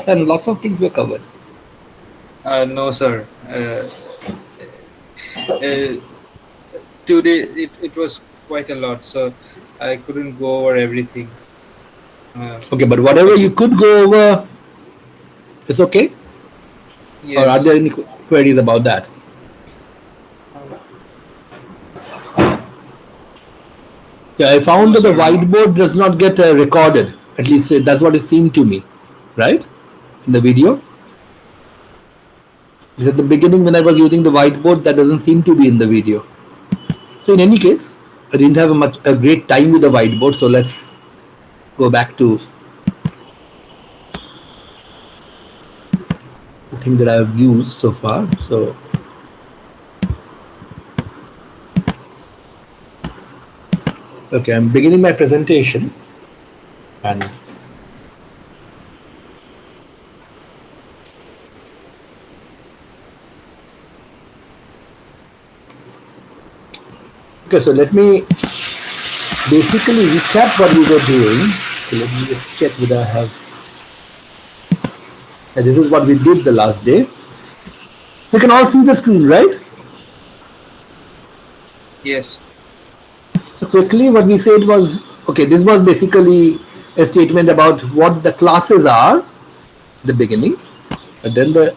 class and lots of things were covered. No, sir. Today it was quite a lot, so I couldn't go over everything. Okay, but whatever you could go over is okay? Or are there Yes. any queries about that? Yeah, I found No, that the sir. No. whiteboard does not get recorded. At least that's what it seemed to me, right? In the video. Because at the beginning when I was using the whiteboard, that doesn't seem to be in the video. So in any case, I didn't have a great time with the whiteboard, so let's go back to the thing that I've used so far. So okay, I'm beginning my presentation, and okay, so let me basically recap what we were doing. So let me just check whether I have. And this is what we did the last day. You can all see the screen, right? Yes. So quickly, what we said was, okay, this was basically a statement about what the classes are, the beginning, but then the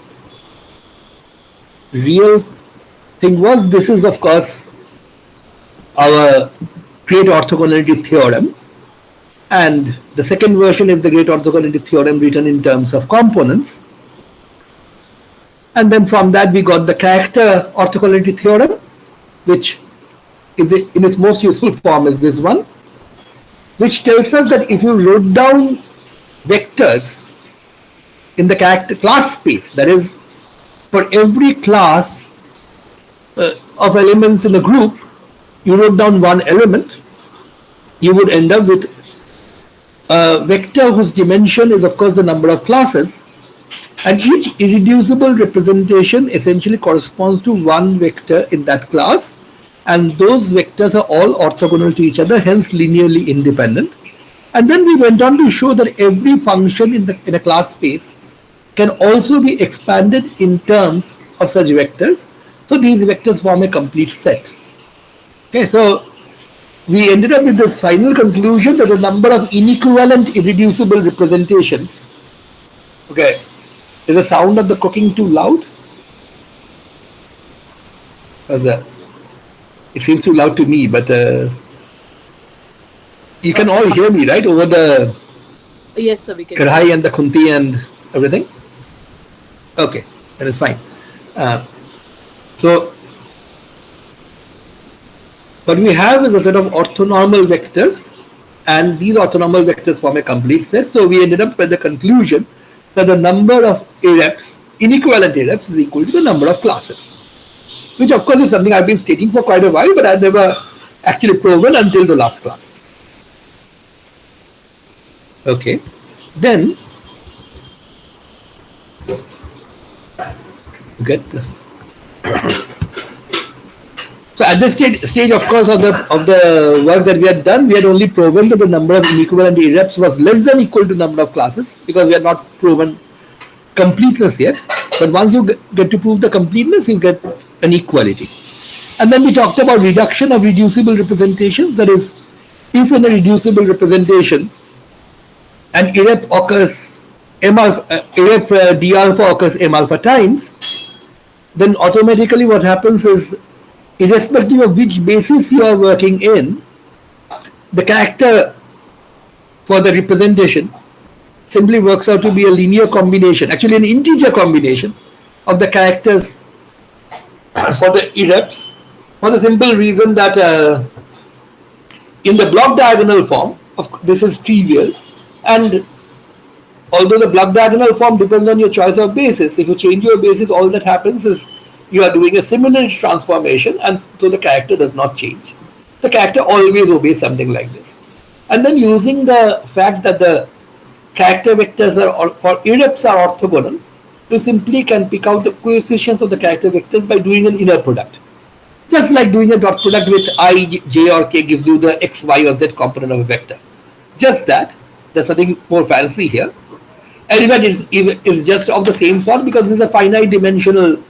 real thing was, this is of course our great orthogonality theorem, and the second version is the great orthogonality theorem written in terms of components, and then from that we got the character orthogonality theorem, which is in its most useful form is this one, which tells us that if you wrote down vectors in the character class space, that is, for every class of elements in a group, you wrote down one element, you would end up with a vector whose dimension is of course the number of classes, and each irreducible representation essentially corresponds to one vector in that class, and those vectors are all orthogonal to each other, hence linearly independent. And then we went on to show that every function in a class space can also be expanded in terms of such vectors. So these vectors form a complete set. Okay, so we ended up with this final conclusion that the number of inequivalent irreducible representations. Okay, is the sound of the cooking too loud? How's that? It seems too loud to me, but you can all hear me, right? Over the Yes, sir, we can. Kadhai and the Khunti and everything? Okay, that is fine. So what we have is a set of orthonormal vectors, and these orthonormal vectors form a complete set. So we ended up with the conclusion that the number of irreps, inequivalent irreps, is equal to the number of classes, which of course is something I've been stating for quite a while, but I've never actually proven until the last class. Okay, then get this. So at this stage, of course, of the work that we had done, we had only proven that the number of inequivalent irreps was less than equal to number of classes, because we had not proven completeness yet. But once you get to prove the completeness, you get an equality. And then we talked about reduction of reducible representations. That is, if in a reducible representation an irrep occurs irrep d alpha occurs m alpha times, then automatically what happens is, irrespective of which basis you are working in, the character for the representation simply works out to be a linear combination, actually an integer combination of the characters for the irreps, for the simple reason that in the block diagonal form, this is trivial, and although the block diagonal form depends on your choice of basis, if you change your basis, all that happens is you are doing a similarity transformation, and so the character does not change. The character always obeys something like this. And then using the fact that the character vectors are for irreps are orthogonal, you simply can pick out the coefficients of the character vectors by doing an inner product. Just like doing a dot product with I, j or k gives you the x, y or z component of a vector. Just that, there's nothing more fancy here. element is just of the same sort because it's a finite dimensional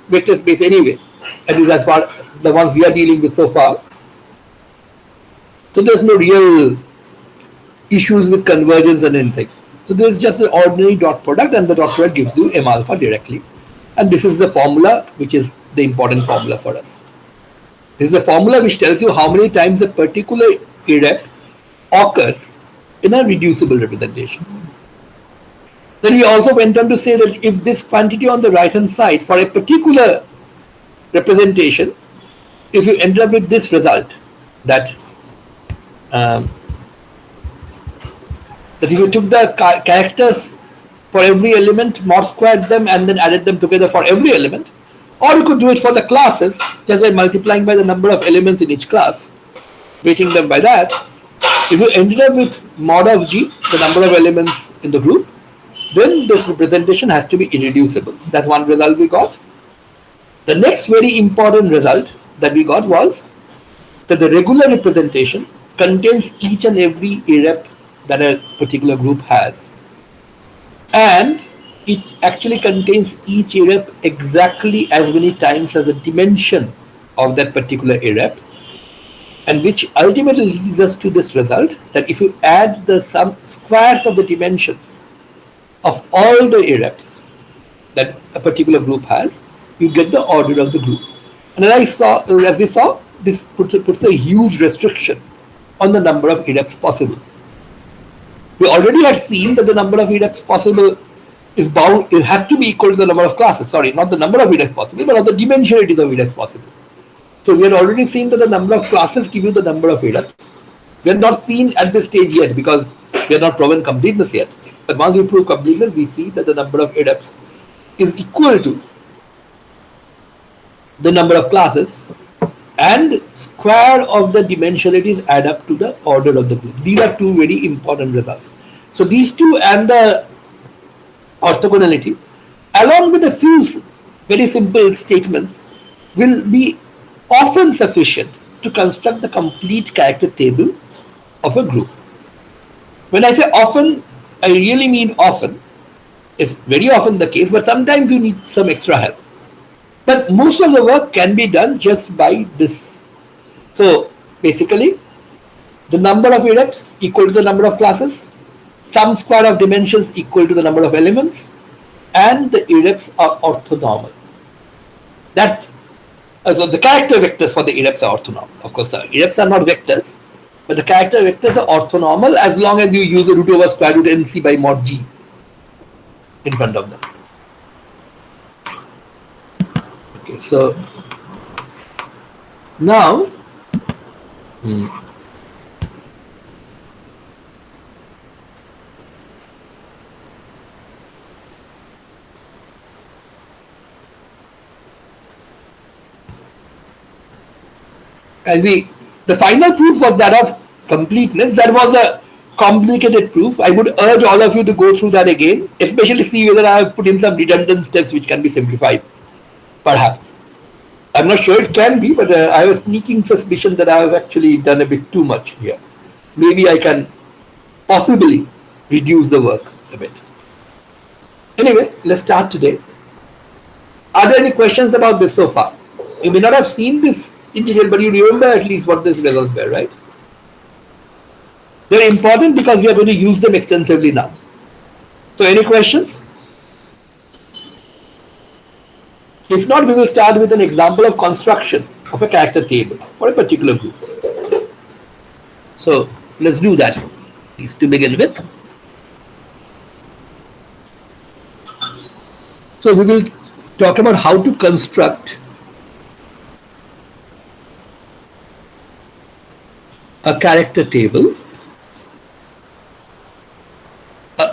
vector space anyway, at least as far the ones we are dealing with so far. So there's no real issues with convergence and anything. So there's just an ordinary dot product, and the dot product gives you M alpha directly. And this is the formula, which is the important formula for us. This is the formula which tells you how many times a particular irrep occurs in a reducible representation. Then we also went on to say that if this quantity on the right hand side for a particular representation, if you end up with this result, that if you took the characters for every element, mod squared them, and then added them together for every element, or you could do it for the classes just by multiplying by the number of elements in each class, weighting them by that. If you ended up with mod of G, the number of elements in the group, then this representation has to be irreducible. That's one result we got. The next very important result that we got was that the regular representation contains each and every irrep that a particular group has, and it actually contains each irrep exactly as many times as the dimension of that particular irrep, and which ultimately leads us to this result that if you add the sum squares of the dimensions of all the irreps that a particular group has, you get the order of the group. And as we saw, this puts a huge restriction on the number of irreps possible. We already had seen that the number of irreps possible is bound, it has to be equal to the number of classes. Sorry, not the number of irreps possible, but of the dimensionalities of irreps possible. So we had already seen that the number of classes give you the number of irreps. We have not seen at this stage yet because we have not proven completeness yet. But once we prove completeness, we see that the number of irreps is equal to the number of classes, and square of the dimensionalities add up to the order of the group. These are two very important results. So these two and the orthogonality, along with a few very simple statements, will be often sufficient to construct the complete character table of a group. When I say often, I really mean often. It's very often the case, but sometimes you need some extra help. But most of the work can be done just by this. So basically, the number of irreps equal to the number of classes, sum square of dimensions equal to the number of elements, and the irreps are orthonormal. That's so the character vectors for the irreps are orthonormal. Of course, the irreps are not vectors, but the character vectors are orthonormal as long as you use the root over square root nc by mod g in front of them. Okay, so now the final proof was that of completeness. That was a complicated proof. I would urge all of you to go through that again, especially see whether I have put in some redundant steps which can be simplified. Perhaps. I'm not sure it can be, but I have a sneaking suspicion that I have actually done a bit too much here. Maybe I can possibly reduce the work a bit. Anyway, let's start today. Are there any questions about this so far? You may not have seen this in detail, but you remember at least what these results were, right? They're important because we are going to use them extensively now. So any questions? If not, we will start with an example of construction of a character table for a particular group. So let's do that, at least to begin with. So we will talk about how to construct a character table.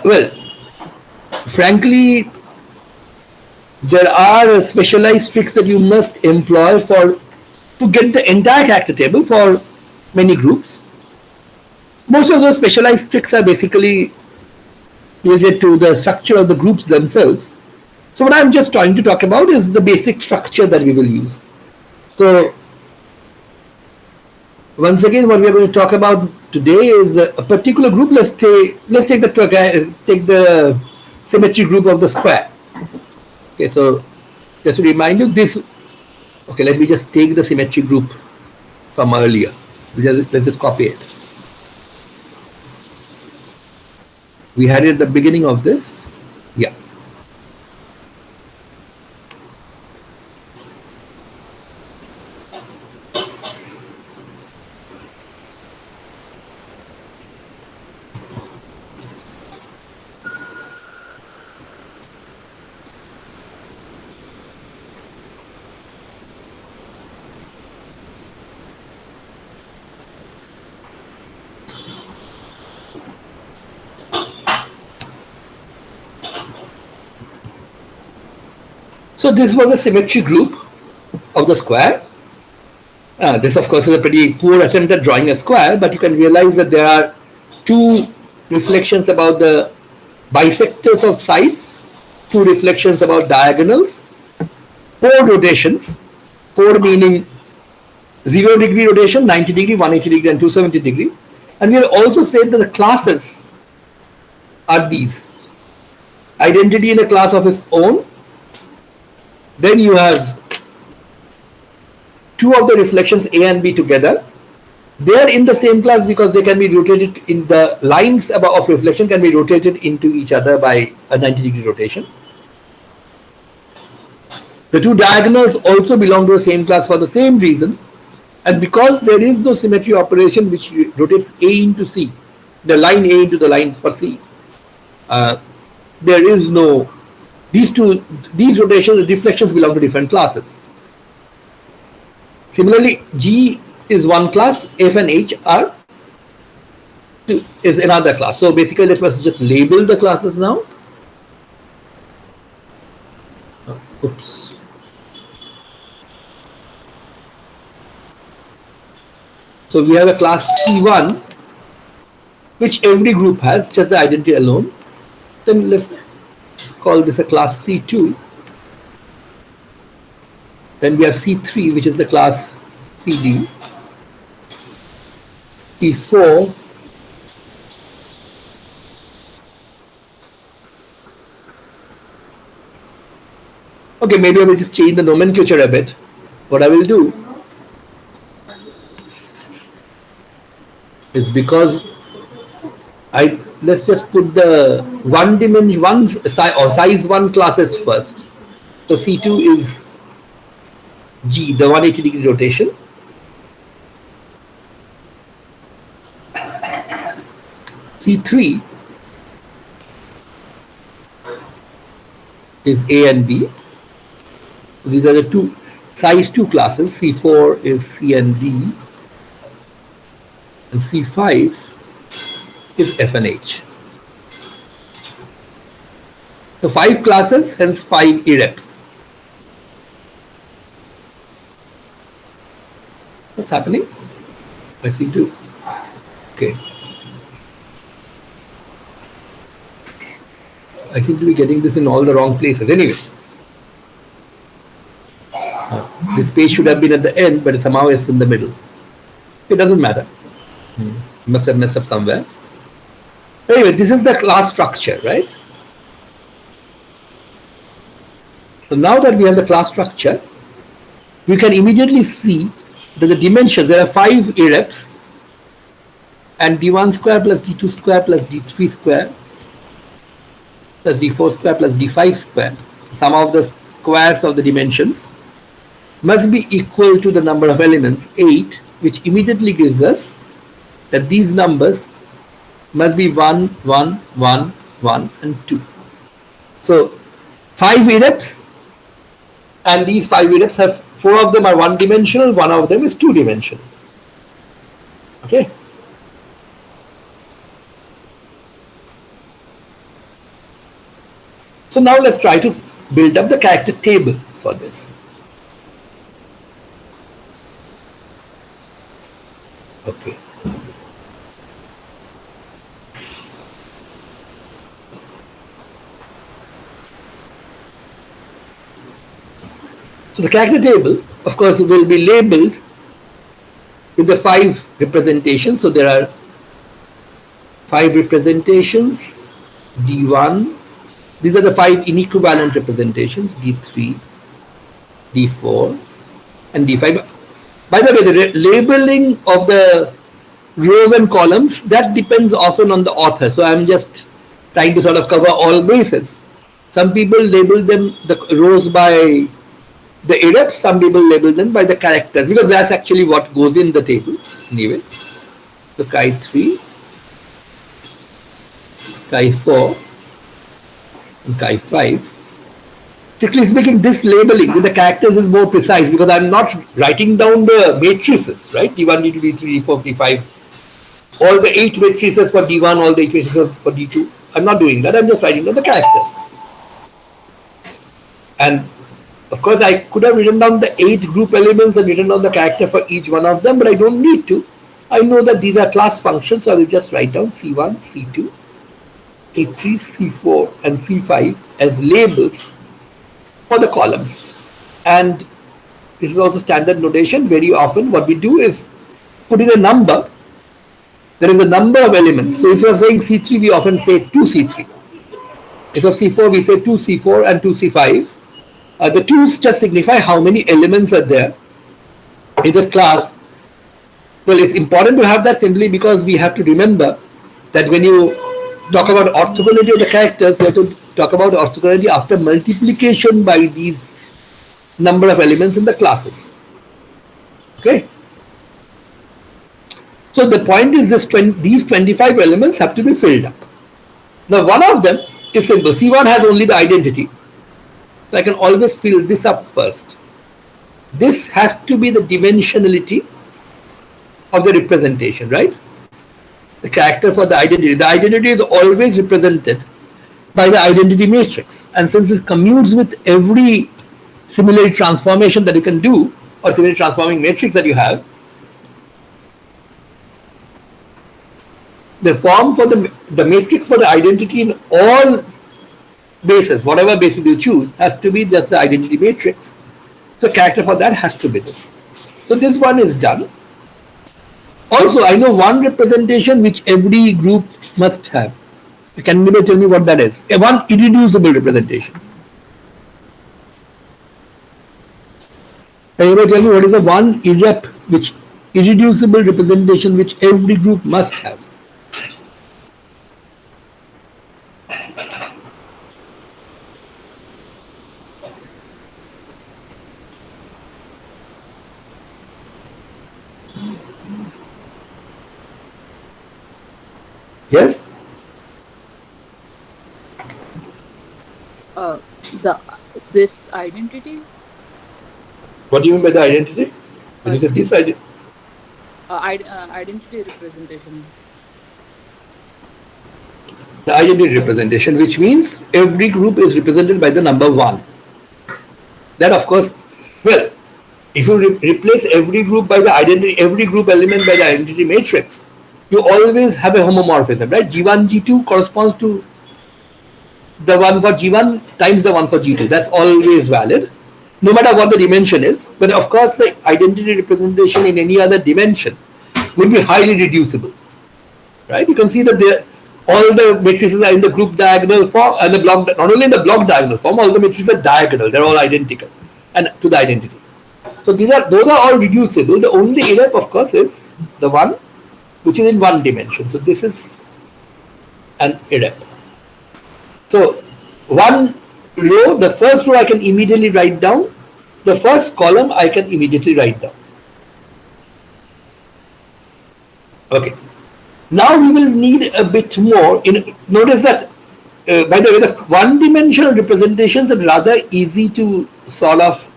Well, frankly, there are specialized tricks that you must employ to get the entire character table for many groups. Most of those specialized tricks are basically related to the structure of the groups themselves. So what I'm just trying to talk about is the basic structure that we will use. So once again, what we are going to talk about today is a particular group. Let's take the symmetry group of the square. Okay, so just to remind you this, okay, let me just take the symmetry group from earlier. Let's just copy it. We had it at the beginning of this. Yeah. So this was a symmetry group of the square. This of course is a pretty poor attempt at drawing a square, but you can realize that there are two reflections about the bisectors of sides, two reflections about diagonals, four rotations, four meaning 0 degree rotation, 90 degree, 180 degree and 270 degree. And we have also said that the classes are these. Identity in a class of its own. Then you have two of the reflections A and B together. They are in the same class because they can be rotated in the lines of reflection can be rotated into each other by a 90 degree rotation. The two diagonals also belong to the same class for the same reason, and because there is no symmetry operation which rotates A into C, the line A into the line for C, there is no, these rotations, the deflections belong to different classes. Similarly, G is one class, F and H are is another class. So basically, let us just label the classes now. Oops. So we have a class C1, which every group has, just the identity alone. Then let's call this a class C2. Then we have C3, which is the class CD. C4. Okay, maybe I will just change the nomenclature a bit. What I will do is, because let's just put the size 1 classes first. So C2 is G, the 180 degree rotation. C3 is A and B. These are the two size 2 classes. C4 is C and D, and C5 is F and H. So 5 classes, hence 5 irreps. What's happening? I seem to. Okay. I seem to be getting this in all the wrong places. Anyway, this page should have been at the end, but somehow it's in the middle. It doesn't matter. Must have messed up somewhere. Anyway, this is the class structure, right? So now that we have the class structure, we can immediately see that the dimensions, there are 5 irreps, and d1 square plus d2 square plus d3 square plus d4 square plus d5 square, sum of the squares of the dimensions, must be equal to the number of elements, 8, which immediately gives us that these numbers must be 1, 1, 1, 1, and 2. So 5 irreps, and these 5 irreps have 4 of them are 1 dimensional, 1 of them is 2 dimensional. Okay. So now let's try to build up the character table for this. Okay. So the character table, of course, will be labeled with the 5 representations. So there are 5 representations, D1, These are the 5 inequivalent representations, D3, D4, and D5. By the way, the labeling of the rows and columns, that depends often on the author. So I'm just trying to sort of cover all bases. Some people label them the rows by the irreps, some people label them by the characters, because that's actually what goes in the table anyway. So chi3, chi4, and chi5. Strictly speaking, this labeling with the characters is more precise because I'm not writing down the matrices, right? D1, D2, D3, D4, D5. All the 8 matrices for D1, all the 8 matrices for D2. I'm not doing that. I'm just writing down the characters. And of course, I could have written down the 8 group elements and written down the character for each one of them, but I don't need to. I know that these are class functions, so I will just write down C1, C2, C3, C4, and C5 as labels for the columns. And this is also standard notation. Very often what we do is put in a number. There is a number of elements. So instead of saying C3, we often say 2C3. Instead of C4, we say 2C4 and 2C5. The 2's just signify how many elements are there in that class. Well, it's important to have that simply because we have to remember that when you talk about orthogonality of the characters, you have to talk about orthogonality after multiplication by these number of elements in the classes. Okay. So the point is these 25 elements have to be filled up. Now one of them is simple. C1 has only the identity. So I can always fill this up first. This has to be the dimensionality of the representation, right? The character for the identity. The identity is always represented by the identity matrix. And since it commutes with every similarity transformation that you can do, or similarity transforming matrix that you have, the form for the matrix for the identity in all bases, whatever basis you choose, has to be just the identity matrix. The character for that has to be this. So this one is done. Also, I know one representation which every group must have. Can anybody tell me what that is? One irreducible representation. Can anybody tell me what is the one irreducible representation which every group must have? Yes? This identity? What do you mean by the identity? When you say this identity? Identity representation. The identity representation, which means every group is represented by the number 1. That of course, well, if you replace every group by the identity, every group element by the identity matrix, you always have a homomorphism, right? G1, G2 corresponds to the one for G1 times the one for G2. That's always valid, no matter what the dimension is. But of course, the identity representation in any other dimension will be highly reducible, right? You can see that all the matrices are in the group diagonal form and the block, not only in the block diagonal form, all the matrices are diagonal. They're all identical and to the identity. So those are all reducible. The only irrep, of course, is the one which is in one dimension. So this is an irrep. So one row, the first row I can immediately write down. The first column I can immediately write down. Okay. Now we will need a bit more. Notice that, by the way, the one-dimensional representations are rather easy to sort of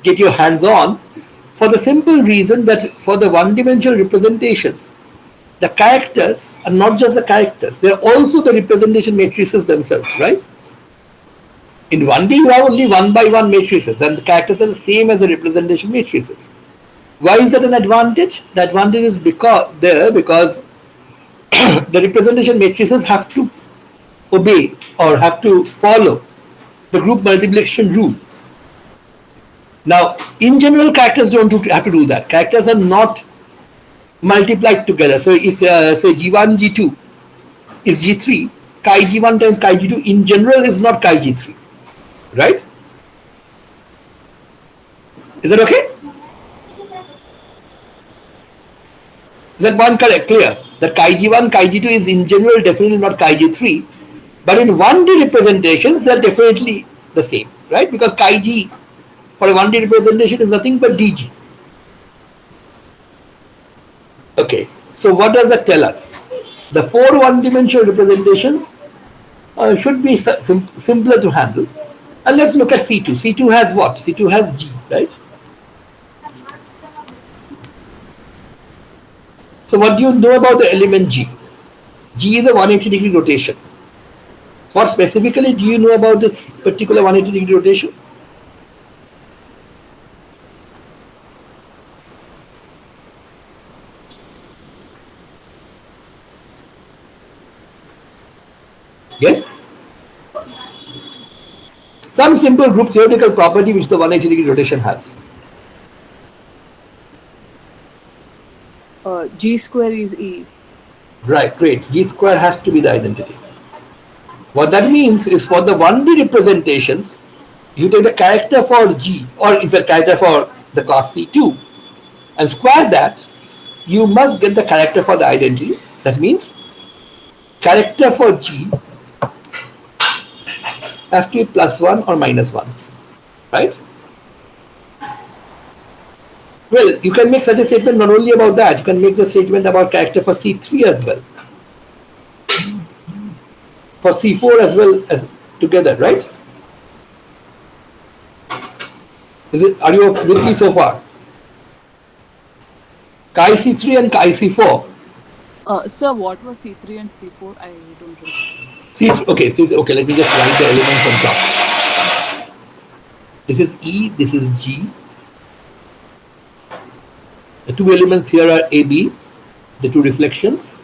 get your hands on, for the simple reason that for the one-dimensional representations, the characters are not just the characters, they are also the representation matrices themselves, right? In 1D, you have only 1 by 1 matrices, and the characters are the same as the representation matrices. Why is that an advantage? The advantage is because the representation matrices have to obey or have to follow the group multiplication rule. Now, in general, characters don't have to do that. Characters are not multiplied together. So if say G1, G2 is G3, chi_g1 times chi_g2 in general is not chi_g3, right? Is that okay? Is that one correct? Clear? That chi_g1, chi_g2 is in general definitely not chi_g3, but in 1D representations they are definitely the same, right? Because chi_g for a 1D representation is nothing but dg. Okay, so what does that tell us? The 4 one-dimensional representations should be simpler to handle. And let's look at C2. C2 has what? C2 has G, right? So what do you know about the element G? G is a 180-degree rotation. What specifically do you know about this particular 180-degree rotation? Yes? Some simple group theoretical property which the 180-degree rotation has. G square is E. Right, great. G square has to be the identity. What that means is for the 1D representations, you take the character for G, or in fact character for the class C2, and square that, you must get the character for the identity. That means character for G has to be +1 or -1, right? Well, you can make such a statement not only about that, you can make the statement about character for C3 as well, for C4 as well as together, right? Are you with me so far? Chi C3 and Chi C4. Sir, what was C3 and C4? I don't remember. C3, okay, let me just write the elements on top. This is E, this is G. The two elements here are AB, the two reflections.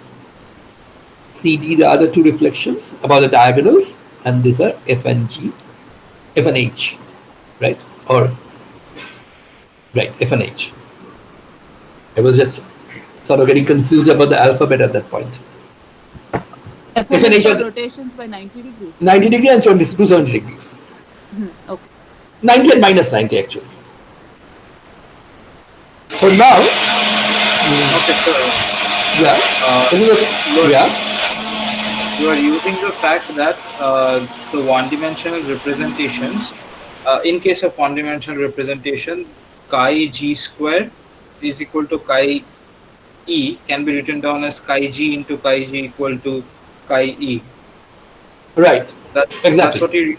CD, the other two reflections about the diagonals, and these are F and G, F and H, right? Or right, F and H. I was just sort of getting confused about the alphabet at that point. F and H are rotations by 90 degrees. 90 degrees and 270 degrees. Okay. 90 and -90 actually. So now, Okay, sir. You are using the fact that the one-dimensional representations, in case of one-dimensional representation, chi G square is equal to chi E can be written down as chi G into chi G equal to chi E. Right. Exactly. That's what you.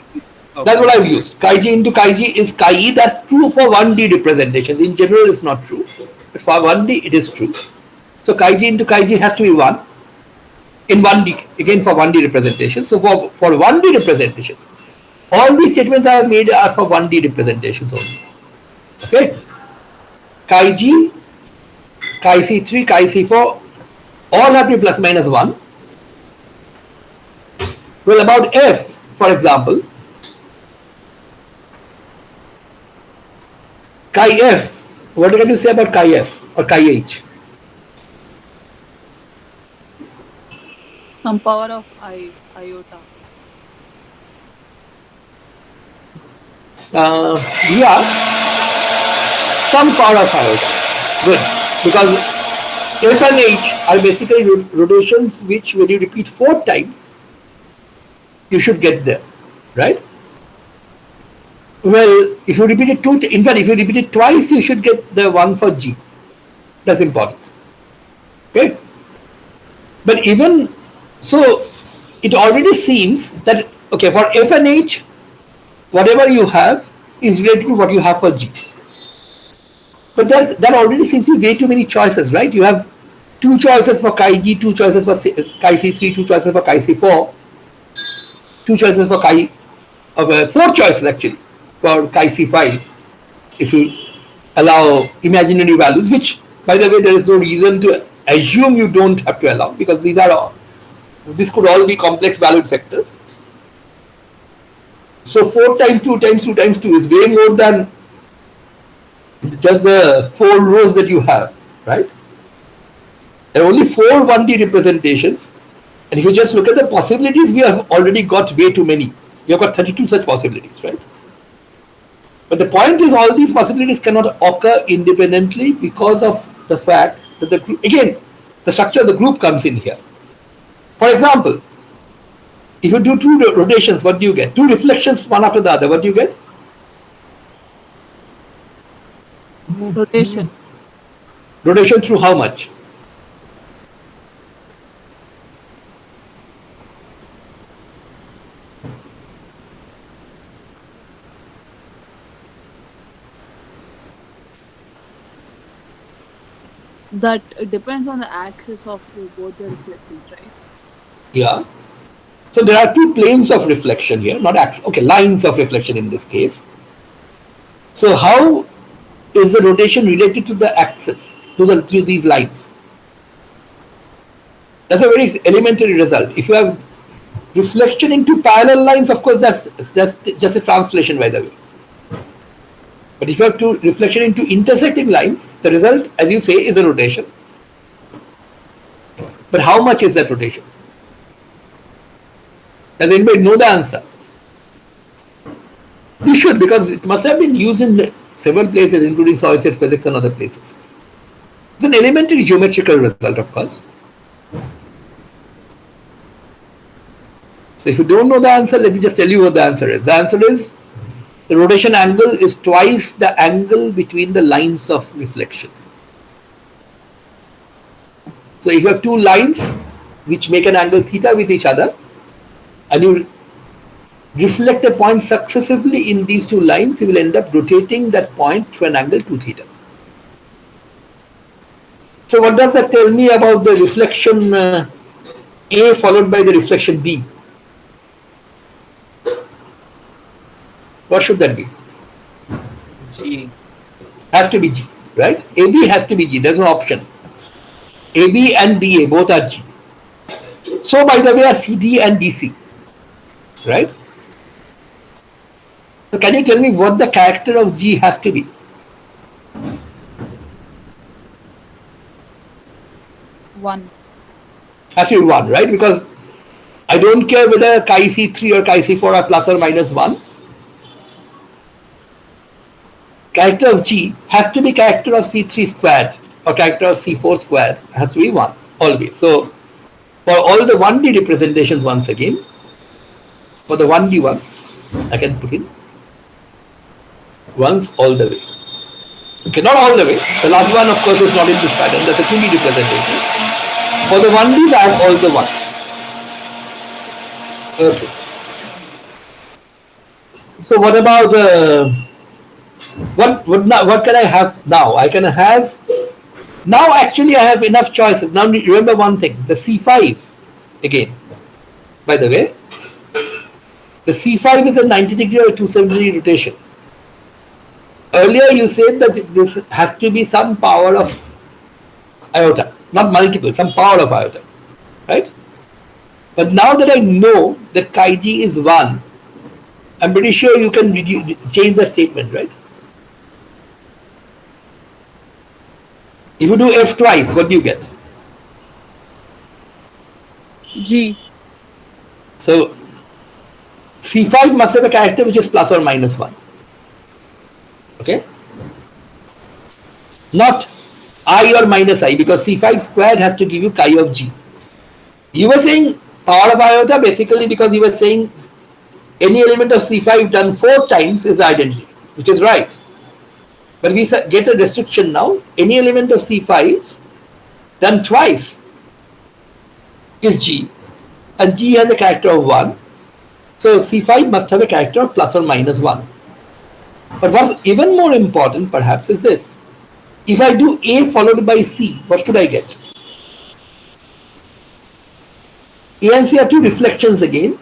Okay. That's what I've used. Chi G into chi G is chi E. That's true for 1D representations. In general, it's not true. But for 1D, it is true. So chi G into chi G has to be 1. In 1D, again for 1D representation. So for 1D representations, all these statements I have made are for 1D representations only. Okay? Chi G, chi C3, chi C4, all have to be ±1. Well, about F, for example, chi F, what can you say about chi F or chi H? Some power of iota. Yeah, some power of iota. Good, because F and H are basically rotations which, when you repeat 4 times, you should get there, right? Well, if you repeat it in fact, if you repeat it twice, you should get the one for G. That's important. Okay? But even so, it already seems that, okay, for F and H, whatever you have is related to what you have for G. But that already seems to be way too many choices, right? You have 2 choices for chi G, 2 choices for chi C3, 2 choices for chi C4, 2 choices for chi, 4 choices actually for chi C5, if you allow imaginary values, which, by the way, there is no reason to assume you don't have to allow, because this could all be complex valued vectors. So 4 times 2 times 2 times 2 is way more than just the 4 rows that you have, right? There are only 4 1D representations, And if you just look at the possibilities, we have already got way too many. We have got 32 such possibilities, right? But the point is, all these possibilities cannot occur independently because of the fact that the group, again, the structure of the group comes in here. For example, if you do two rotations, what do you get? Two reflections, one after the other, what do you get? Rotation. Rotation through how much? That depends on the axis of both the reflections, right? Yeah. So there are two planes of reflection here, not axes. Okay, lines of reflection in this case. So how is the rotation related to the axis, to these lines? That's a very elementary result. If you have reflection into parallel lines, of course, that's just a translation, by the way. But if you have to reflection into intersecting lines, the result, as you say, is a rotation. But how much is that rotation? Does anybody know the answer? You should, because it must have been used in several places, including solid state physics and other places. It's an elementary geometrical result, of course. So if you don't know the answer, let me just tell you what the answer is. The answer is the rotation angle is twice the angle between the lines of reflection. So if you have two lines which make an angle theta with each other, and you reflect a point successively in these two lines, you will end up rotating that point to an angle 2 theta. So what does that tell me about the reflection A followed by the reflection B? What should that be? G. Has to be G, right? AB has to be G, there's no option. AB and BA both are G. So by the way are CD and DC, right? So can you tell me what the character of G has to be? One. Has to be 1, right? Because I don't care whether chi C3 or chi C4 are plus or minus 1. Character of G has to be character of C3 squared or character of C4 squared, has to be 1 always. So for all the 1D representations, once again, for the 1D ones, I can put in ones all the way. Okay, not all the way. The last one, of course, is not in this pattern. That's a 2D representation. For the 1Ds, I have all the ones. Okay. So what about what can I have now? I can have now. Actually, I have enough choices. Now remember one thing: the C5 again. By the way, the C5 is a 90-degree or 270-degree rotation. Earlier, you said that this has to be some power of iota, not multiple, some power of iota, right? But now that I know that chi G is 1, I'm pretty sure you can change the statement, right? If you do F twice, what do you get? G. So C5 must have a character which is plus or minus 1. Okay? Not I or minus I, because C5 squared has to give you chi of G. You were saying power of iota basically because you were saying any element of C5 done 4 times is the identity, which is right. But we get a restriction now. Any element of C5 done twice is G, and G has a character of 1. So C5 must have a character of plus or minus 1. But what's even more important perhaps is this. If I do A followed by C, what should I get? A and C are two reflections again.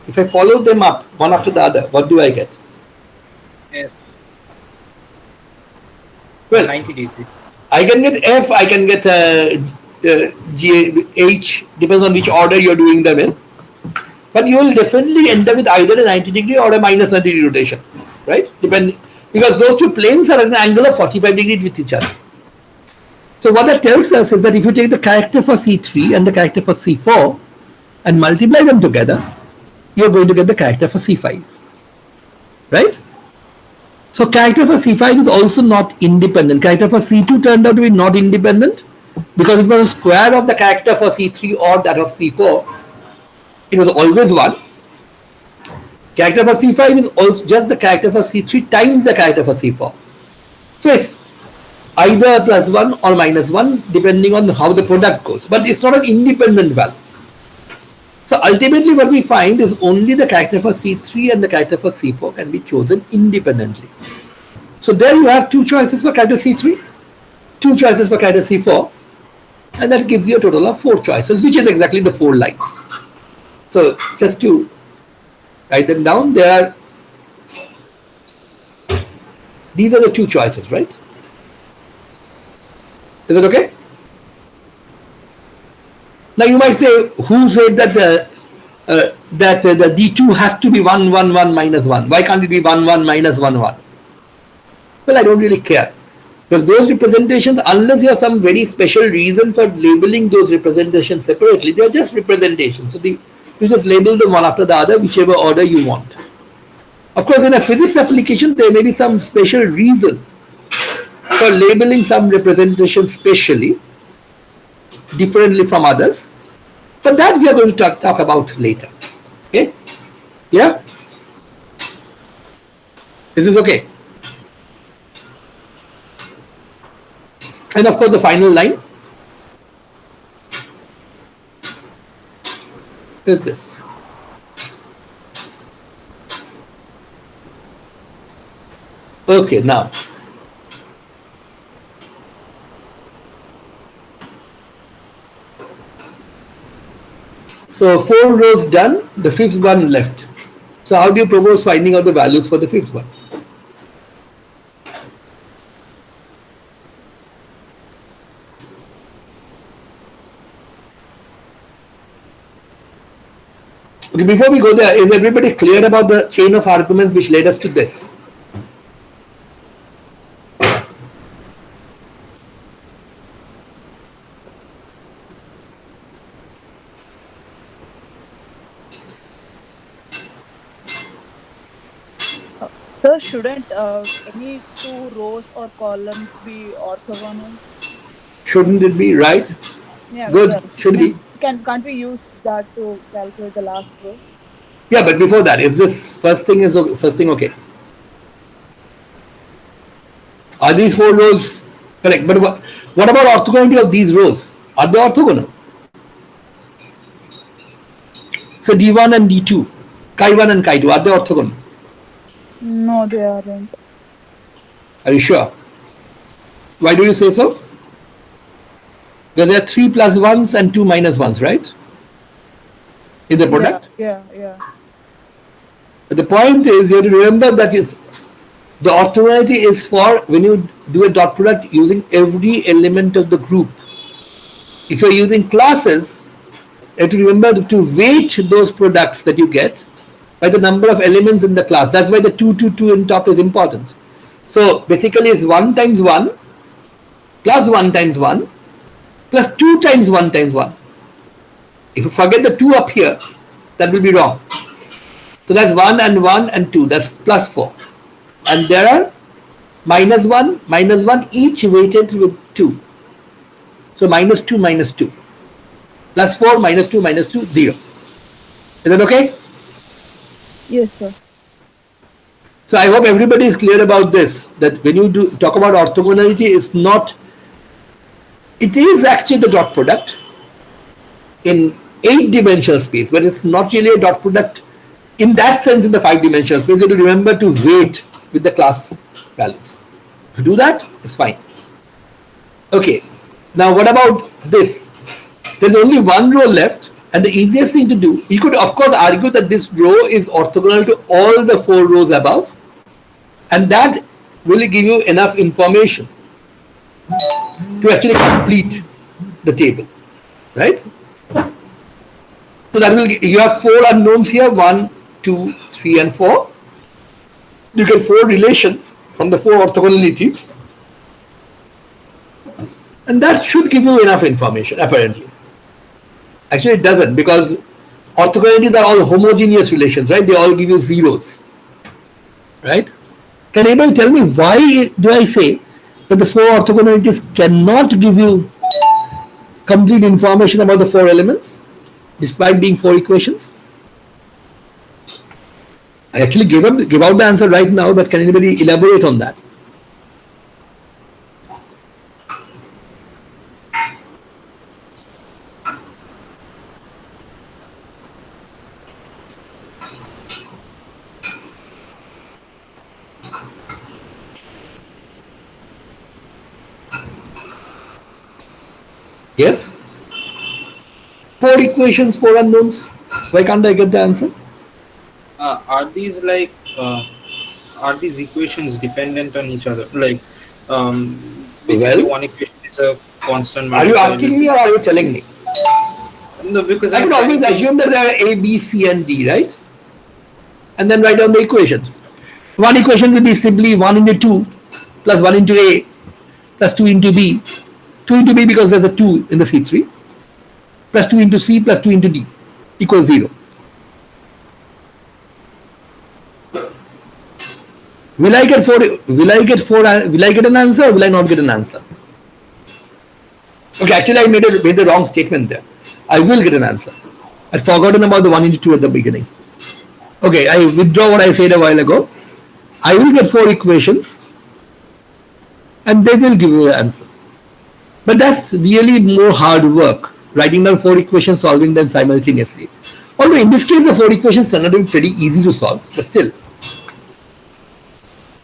If I follow them up one after the other, what do I get? F. Well, 90 degree. I can get F, I can get G, H, depends on which order you're doing them in. But you will definitely end up with either a 90-degree or a minus 90-degree rotation, right? Because those two planes are at an angle of 45 degrees with each other. So what that tells us is that if you take the character for C3 and the character for C4, and multiply them together, you're going to get the character for C5. Right? So character for C5 is also not independent. Character for C2 turned out to be not independent because it was a square of the character for C3 or that of C4. It was always 1. Character for C5 is also just the character for C3 times the character for C4. So it's either +1 or -1 depending on how the product goes. But it's not an independent value. So ultimately what we find is only the character for C3 and the character for C4 can be chosen independently. So there you have 2 choices for character C3, 2 choices for character C4, and that gives you a total of 4 choices, which is exactly the 4 lines. So just to write them down, these are the 2 choices, right? Is it okay? Now you might say, who said that the D2 has to be 1, 1, 1, -1? Why can't it be 1, 1, -1, 1? Well, I don't really care. Because those representations, unless you have some very special reason for labeling those representations separately, they are just representations. So you just label them one after the other, whichever order you want. Of course, in a physics application, there may be some special reason for labeling some representation specially, differently from others. But that we are going to talk about later. Okay? Yeah? Is this okay? And of course, the final line is this. Okay, now. So 4 rows done, the 5th one left. So how do you propose finding out the values for the 5th one? Okay, before we go there, is everybody clear about the chain of arguments which led us to this? So shouldn't any 2 rows or columns be orthogonal? Shouldn't it be right? Yeah, Good. yeah. Should be. Can't we use that to calculate the last row? Yeah, but before that, is this first thing okay? Are these 4 rows correct? But what about orthogonality of these rows? Are they orthogonal? So D1 and D2, Chi1 and Chi2, are they orthogonal? No, they aren't. Are you sure? Why do you say so? Because there are 3 +1s and 2 -1s, right? In the product? Yeah. But the point is, you have to remember that the orthogonality is for when you do a dot product using every element of the group. If you're using classes, you have to remember to weight those products that you get by the number of elements in the class. That's why the 2, 2, 2 in top is important. So basically it's 1 times 1 plus 1 times 1 plus 2 times 1 times 1. If you forget the 2 up here, that will be wrong. So that's 1 and 2, that's +4. And there are -1 each weighted with 2. So -2 -2 +4 -2 -2 0. Is that okay? Yes, sir. So I hope everybody is clear about this, that when you talk about orthogonality, it is actually the dot product in 8-dimensional space, but it's not really a dot product in that sense in the 5-dimensional space. You have to remember to weight with the class values. To do that, it's fine. Okay, now what about this? There's only 1 row left, and the easiest thing to do, you could of course argue that this row is orthogonal to all the 4 rows above, and that will give you enough information to actually complete the table, right? So that will you have 4 unknowns here, 1, 2, 3 and 4. You get 4 relations from the 4 orthogonalities, and that should give you enough information apparently. Actually it doesn't, because orthogonalities are all homogeneous relations, right? They all give you zeros, right? Can anybody tell me why do I say that the four orthogonalities cannot give you complete information about the four elements despite being four equations? I actually give out the answer right now, but can anybody elaborate on that? Yes? Four equations, four unknowns. Why can't I get the answer? Are these like are these equations dependent on each other? Like basically, Well, one equation is a constant are you multiplied asking with. me or are you telling me? No, because I I'm could trying always to. assume that there are A, B, C, and D, right? And then write down the equations. One equation will be simply 1 into 2 plus 1 into A plus 2 into B. 2 into B because there's a 2 in the C3 plus 2 into C plus 2 into D equals 0. Will I get will I get an answer or will I not get an answer? Okay, actually I made the wrong statement there. I will get an answer. I'd forgotten about the 1 into 2 at the beginning. Okay, I withdraw what I said a while ago. I will get four equations and they will give you the answer. But that's really more hard work, writing down four equations, solving them simultaneously. Although in this case the four equations turned out to be pretty easy to solve, but still.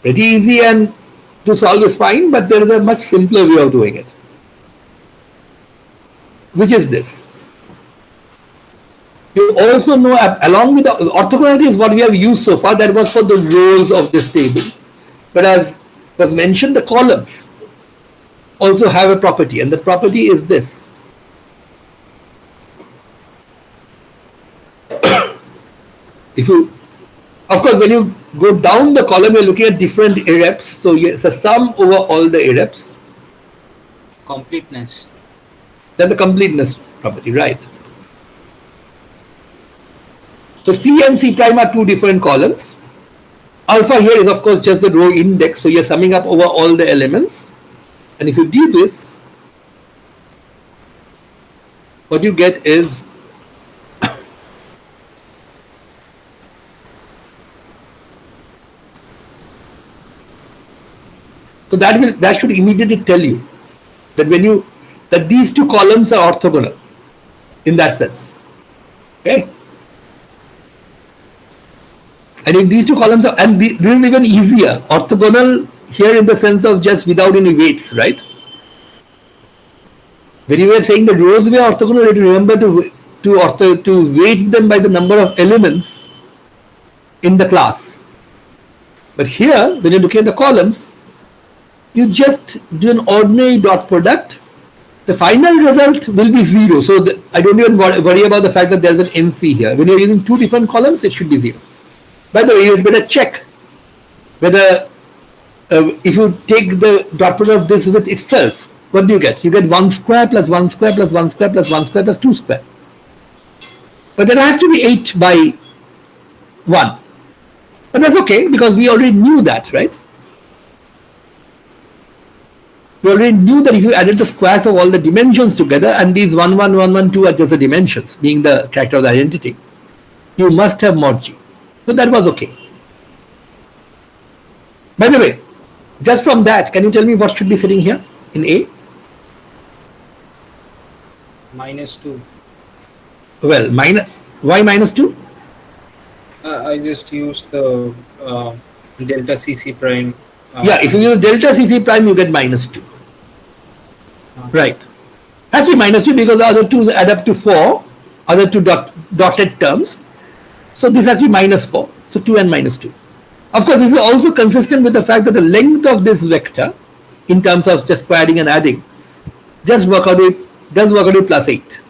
Pretty easy and to solve is fine, but there is a much simpler way of doing it. Which is this. You also know, along with the orthogonality is what we have used so far, that was for the rows of this table. But as was mentioned, the columns also have a property, and the property is this. If you, of course, when you go down the column, you're looking at different irreps. So it's a sum over all the irreps. Completeness. That's the completeness property, right? So C and C prime are two different columns. Alpha here is of course just the row index, so you're summing up over all the elements. And if you do this, what you get is so that should immediately tell you that these two columns are orthogonal in that sense. Okay. And if these two columns are, and this is even easier, orthogonal here in the sense of just without any weights, right? When you were saying the rows were orthogonal, you have to remember to weight them by the number of elements in the class. But here, when you're looking at the columns, you just do an ordinary dot product. The final result will be 0. So I don't even worry about the fact that there's an NC here. When you're using two different columns, it should be 0. By the way, you better check whether if you take the dot product of this with itself, what do you get? You get 1 square plus 1 square plus 1 square plus 1 square plus 2 square. But there has to be 8 by 1. But that's okay because we already knew that, right? We already knew that if you added the squares of all the dimensions together, and these 1, 1, 1, 1, 2 are just the dimensions, being the character of the identity, you must have mod G. So that was okay. By the way, just from that, can you tell me what should be sitting here in A? -2. Well, why -2? I just used the delta CC prime. Yeah, if you use delta CC prime, you get -2. Right. Has to be -2 because the other two add up to 4, other two dotted terms. So this has to be -4. So 2 and -2. Of course, this is also consistent with the fact that the length of this vector, in terms of just squaring and adding, does work out with +8.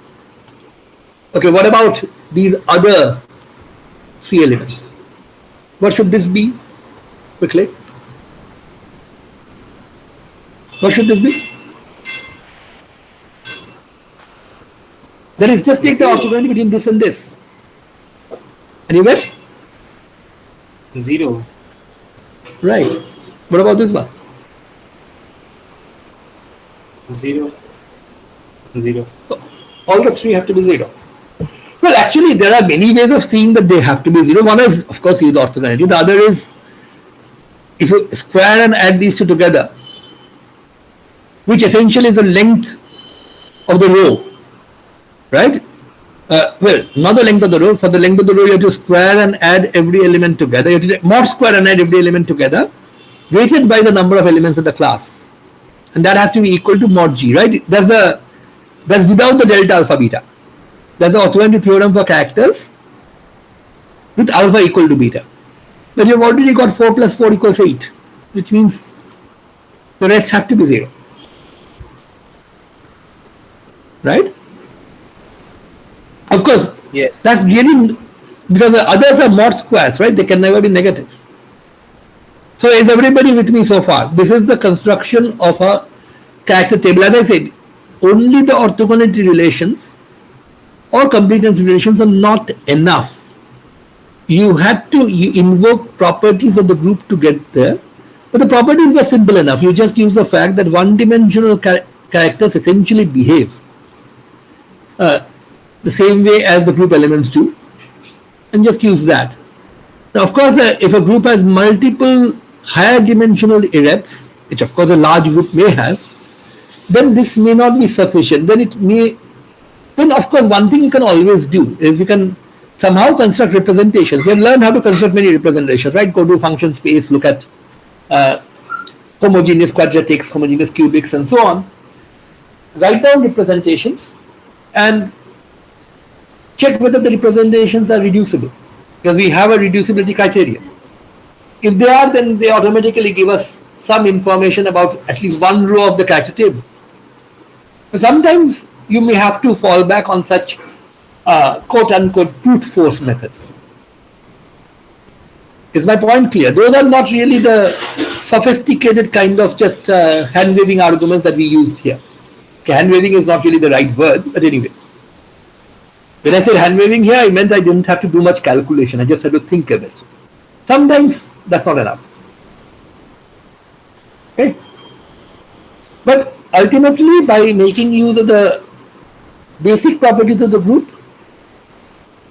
Okay, what about these other 3 elements? What should this be? Quickly. What should this be? That is, just take the orthogonality between this and this. Anywhere? 0. Right. What about this one? 0. 0. All the three have to be 0. Well, actually, there are many ways of seeing that they have to be 0. One is, of course, use orthogonality. The other is, if you square and add these two together, which essentially is the length of the row, right? Well, not the length of the row. For the length of the row, you have to square and add every element together. You have to mod square and add every element together, weighted by the number of elements of the class, and that has to be equal to mod g, right? That's without the delta alpha beta. That's the orthogonality theorem for characters with alpha equal to beta. But you've already got 4 plus 4 equals 8, which means the rest have to be 0. Right? Of course, Yes. that's really because the others are mod squares, right? They can never be negative. So is everybody with me so far? This is the construction of a character table. As I said, only the orthogonality relations or completeness relations are not enough. You had to invoke properties of the group to get there, but the properties were simple enough. You just use the fact that one-dimensional characters essentially behave the same way as the group elements do, and just use that. Now, of course, if a group has multiple higher dimensional irreps, which of course a large group may have, then this may not be sufficient. Then of course one thing you can always do is you can somehow construct representations. We have learned how to construct many representations, right? Go to function space, look at homogeneous quadratics, homogeneous cubics, and so on. Write down representations and check whether the representations are reducible, because we have a reducibility criteria. If they are, then they automatically give us some information about at least one row of the character table. But sometimes you may have to fall back on such quote-unquote brute force methods. Is my point clear? Those are not really the sophisticated kind of just hand-waving arguments that we used here. Okay, hand-waving is not really the right word, but anyway. When I said hand-waving here, I meant I didn't have to do much calculation. I just had to think a bit. Sometimes that's not enough. Okay? But ultimately, by making use of the basic properties of the group,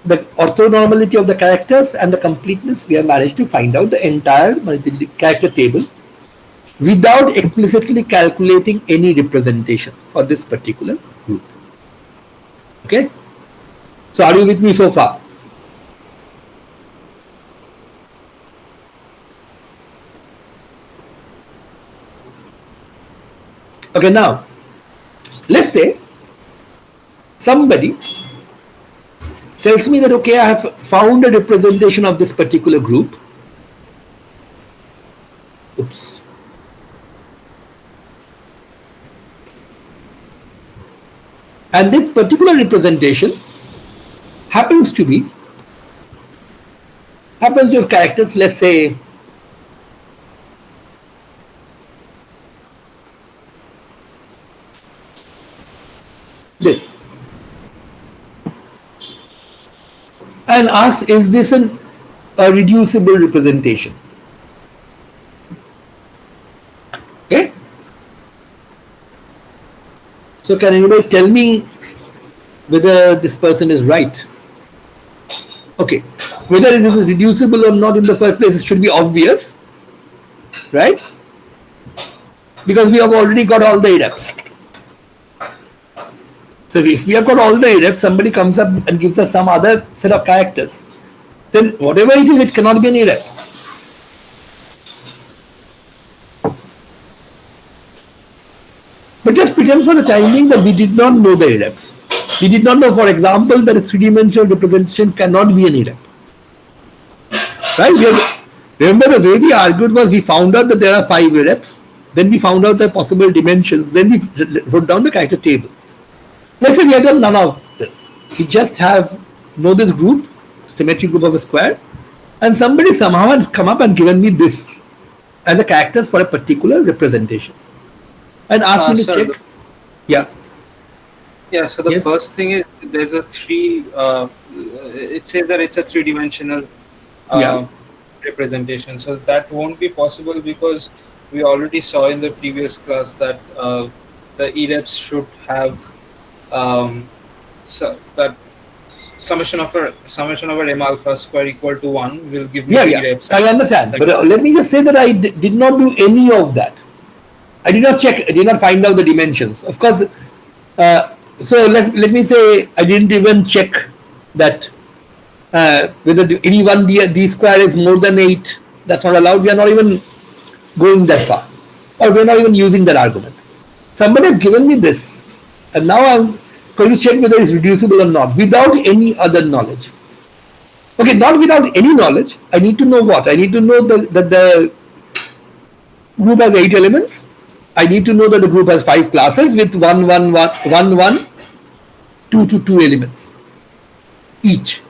the orthonormality of the characters, and the completeness, we have managed to find out the entire character table without explicitly calculating any representation for this particular group. Okay? So are you with me so far? Okay, now let's say somebody tells me that, okay, I have found a representation of this particular group. Oops. And this particular representation happens to have characters, let's say, this, and ask, is this a reducible representation? Okay. So can anybody tell me whether this person is right? Okay. Whether this is reducible or not in the first place, it should be obvious, right? Because we have already got all the irreps. So if we have got all the irreps, somebody comes up and gives us some other set of characters, then whatever it is, it cannot be an irrep. But just pretend for the time being that we did not know the irreps. We did not know, for example, that a three-dimensional representation cannot be an irrep. Right? Remember, the way we argued was we found out that there are 5 irreps, then we found out the possible dimensions, then we wrote down the character table. Let's say we have done none of this. We just know this group, symmetry group of a square, and somebody somehow has come up and given me this as a characters for a particular representation and asked me to check. Yeah. Yeah, so the Yes. first thing is there's a it says that it's a three-dimensional Yeah. uh, representation. So that won't be possible because we already saw in the previous class that the EREPs should have that summation over m alpha square equal to 1 will give me Yeah, the yeah. EREPs. I understand. That, But let me just say that I did not do any of that. I did not check. I did not find out the dimensions. Of course. So let me say I didn't even check that whether any one d square is more than 8. That's not allowed. We are not even going that far, or we're not even using that argument. Somebody has given me this, and now I'm going to check whether it's reducible or not without any other knowledge. Okay, not without any knowledge. I need to know what? I need to know that the group has 8 elements. I need to know that the group has 5 classes with 2 elements each.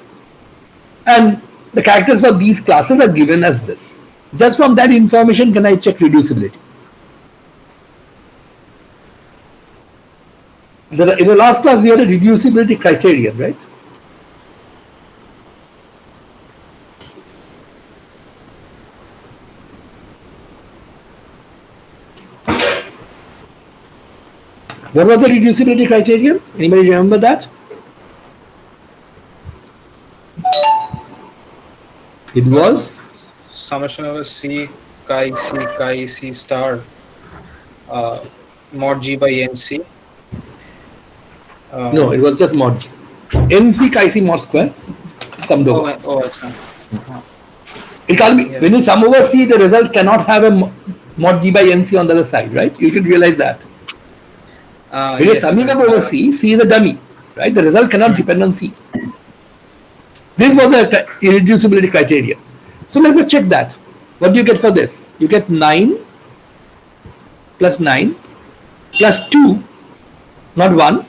And the characters for these classes are given as this. Just from that information, can I check reducibility? In the last class, we had a reducibility criteria, right? What was the reducibility criterion? Anybody remember that? It was summation over chi c star uh, mod g by nc. no, it was just mod g. NC chi c mod square summed over. That's fine. It can't be, Yeah. when you sum over C, the result cannot have a mod G by NC on the other side, right? You should realize that. When you're Yes, summing up over C, C is a dummy, right? The result cannot depend on C. This was the irreducibility criteria. So let's just check that. What do you get for this? You get 9 plus 9 plus 2, not 1,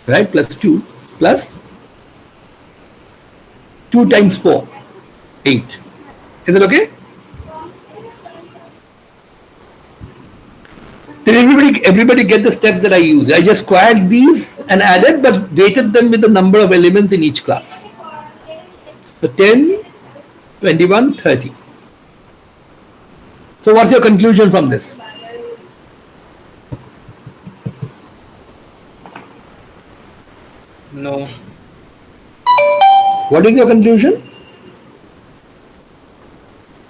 right? Plus 2 plus 2 times 4, 8. Is it okay? Did everybody get the steps that I used? I just squared these and added, but weighted them with the number of elements in each class. So 10, 21, 30. So what's your conclusion from this? No. What is your conclusion?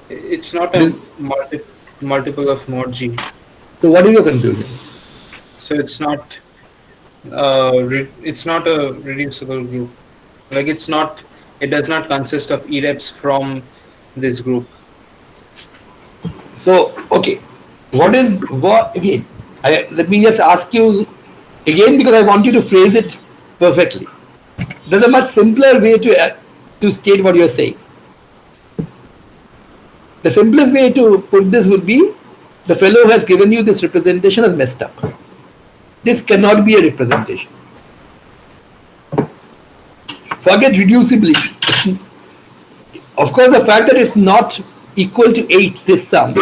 It's not a multiple of mod g. So what is your conclusion? So it's not a reducible group. Like it does not consist of EREPs from this group. So, okay, again, let me just ask you again because I want you to phrase it perfectly. There's a much simpler way to state what you're saying. The simplest way to put this would be, the fellow who has given you this representation has messed up. This cannot be a representation. Forget reducibility. Of course, the fact that it's not equal to 8, this sum,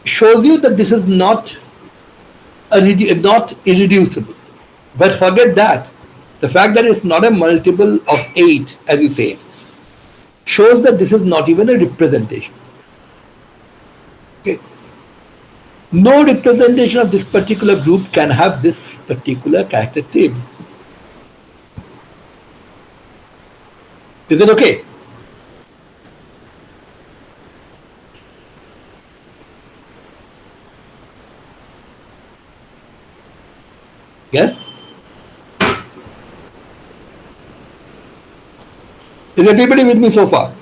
shows you that this is not irreducible. But forget that. The fact that it's not a multiple of 8, as you say, shows that this is not even a representation. Okay. No representation of this particular group can have this particular character table. Is it okay? Yes? Is everybody with me so far?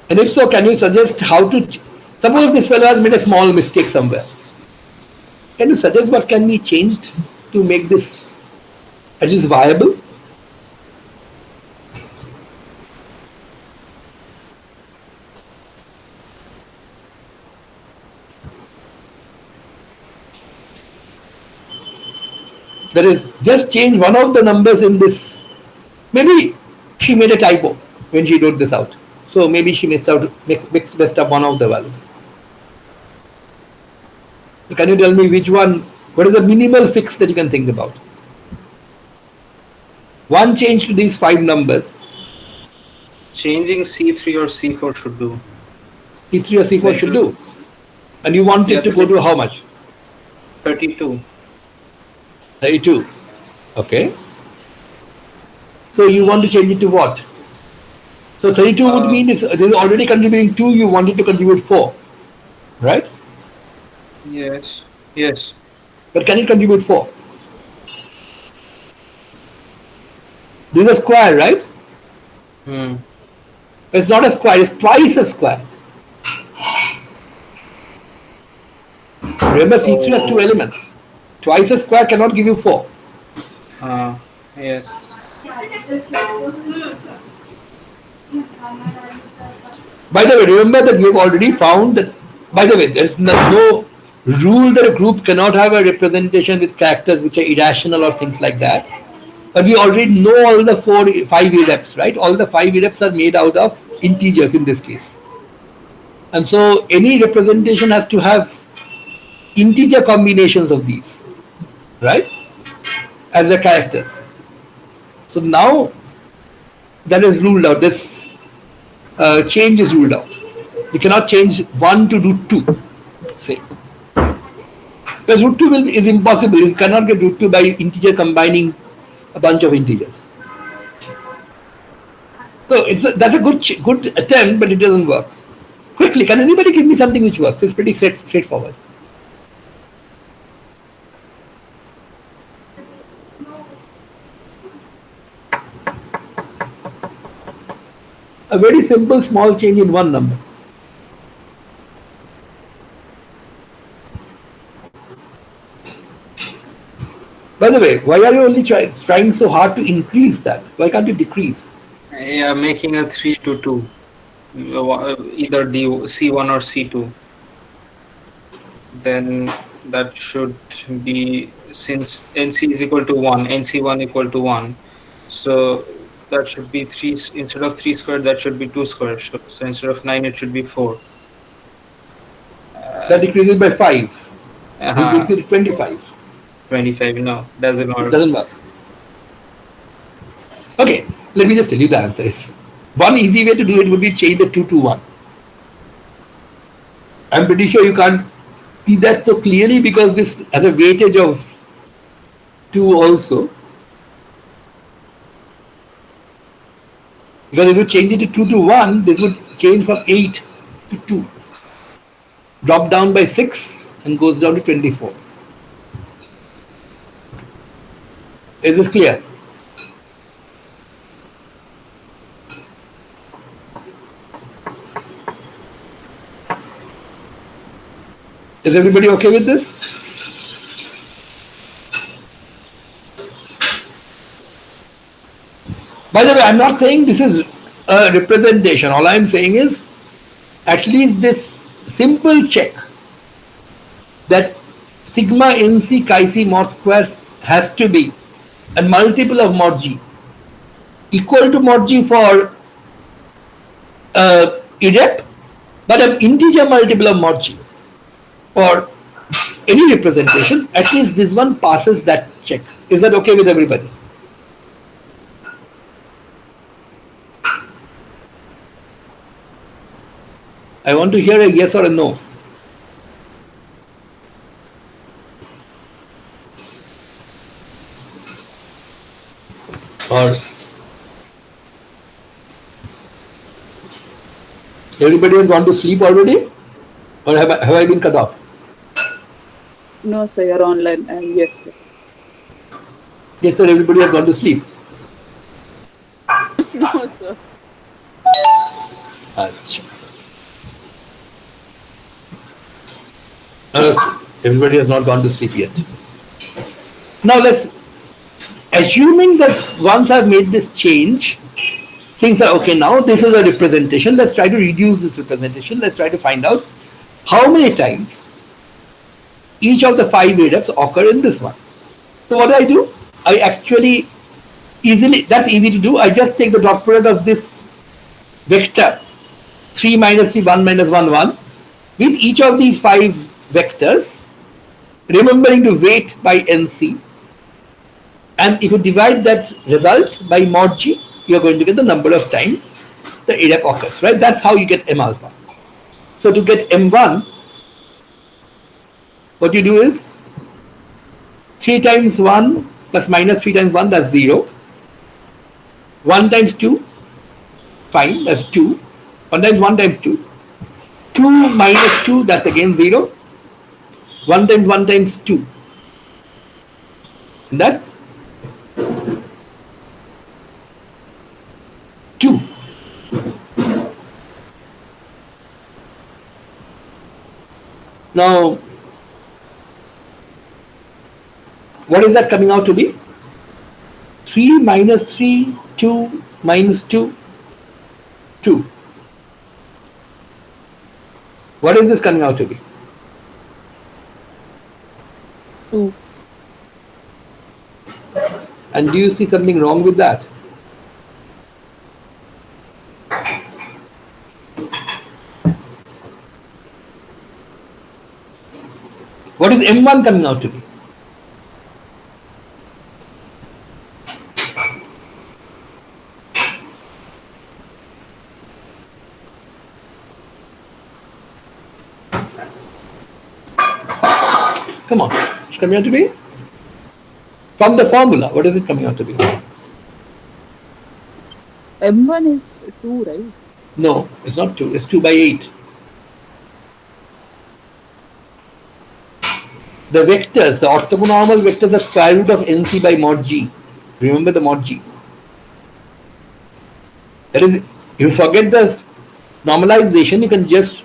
And if so, can you suggest how to, suppose this fellow has made a small mistake somewhere. Can you suggest what can be changed to make this at least viable? That is, just change one of the numbers in this. Maybe she made a typo when she wrote this out. So maybe she messed up one of the values. Can you tell me which one, what is the minimal fix that you can think about? One change to these 5 numbers. Changing C3 or C4 should do. C3 or C4 Then should do. And you want it to go to how much? 32. 32. Okay. So you want to change it to what? So 32 would mean this is already contributing 2, you want it to contribute 4. Right? Yes. Yes. But can it contribute 4? This is a square, right? It's not a square, it's twice a square. Remember, C3 has 2 elements. Twice a square cannot give you 4. Yes. By the way, remember that we have already found that, by the way, there is no rule that a group cannot have a representation with characters which are irrational or things like that. But we already know all the 5 irreps, right? All the 5 irreps are made out of integers in this case. And so any representation has to have integer combinations of these, right? As the characters. So now that is ruled out. This change is ruled out. You cannot change 1 to root 2, say. Because root 2 is impossible. You cannot get root 2 by integer combining a bunch of integers. So that's a good attempt, but it doesn't work. Quickly, can anybody give me something which works? It's pretty straightforward. A very simple small change in one number. By the way, why are you only trying so hard to increase that? Why can't you decrease? Yeah, making a 3 to 2. Either C1 or C2. Then that should be, since NC is equal to 1, NC1 equal to 1. So that should be 3, instead of 3 squared, that should be 2 squared. So instead of 9, it should be 4. That decreases by 5. It brings it to 25. 25, no, doesn't work. It doesn't work. Okay, let me just tell you the answers. One easy way to do it would be change the 2 to 1. I'm pretty sure you can't see that so clearly because this has a weightage of 2 also. Because if you change it to 2 to 1, this would change from 8 to 2. Drop down by 6 and goes down to 24. Is this clear? Is everybody okay with this? By the way, I'm not saying this is a representation. All I'm saying is at least this simple check that sigma nc chi c mod square has to be a multiple of mod g equal to mod g for irrep, but an integer multiple of mod g for any representation. At least this one passes that check. Is that okay with everybody? I want to hear a yes or a no. Or everybody has gone to sleep already? Or have I been cut off? No, sir, you're online. And yes, sir. Yes, sir, everybody has gone to sleep. No, sir. Achha. Everybody has not gone to sleep yet. Now let's, assuming that once I've made this change, things are okay now, this is a representation, let's try to reduce this representation, let's try to find out how many times each of the 5 irreps occur in this one. So what do? I actually that's easy to do, I just take the dot product of this vector 3 minus 3, 1 minus 1, 1 with each of these 5 vectors remembering to weight by NC, and if you divide that result by mod G, you are going to get the number of times the irrep occurs, right? That's how you get M alpha. So to get M1, what you do is 3 times 1 plus minus 3 times 1, that's 0. 1 times 2, fine, that's 2. 1 times 1 times 2. 2 minus 2, that's again 0. 1 times 1 times 2. And that's 2. Now, what is that coming out to be? 3 minus 3, 2 minus 2, 2. What is this coming out to be? 2. And do you see something wrong with that? What is M1 coming out to be? Come on, it's coming out to be? From the formula, what is it coming out to be? M1 is 2, right? No, it's not 2, it's 2 by 8. The vectors, the orthogonal vectors are square root of NC by mod G. Remember the mod G. That is, if you forget the normalization, you can just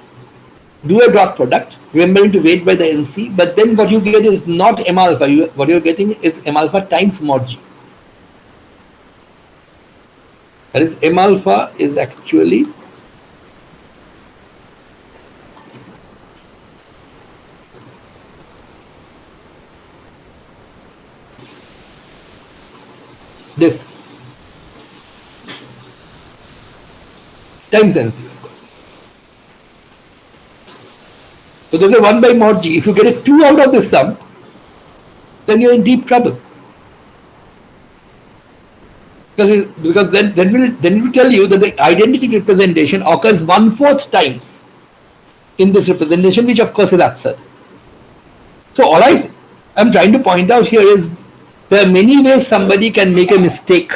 do a dot product, remembering to weight by the NC, but then what you get is not M alpha, what you're getting is M alpha times mod G. That is, M alpha is actually this times NC, of course. So there's a 1 by mod G. If you get a 2 out of this sum, then you're in deep trouble. Because then it will tell you that the identity representation occurs 1/4 times in this representation, which of course is absurd. So all I'm trying to point out here is there are many ways somebody can make a mistake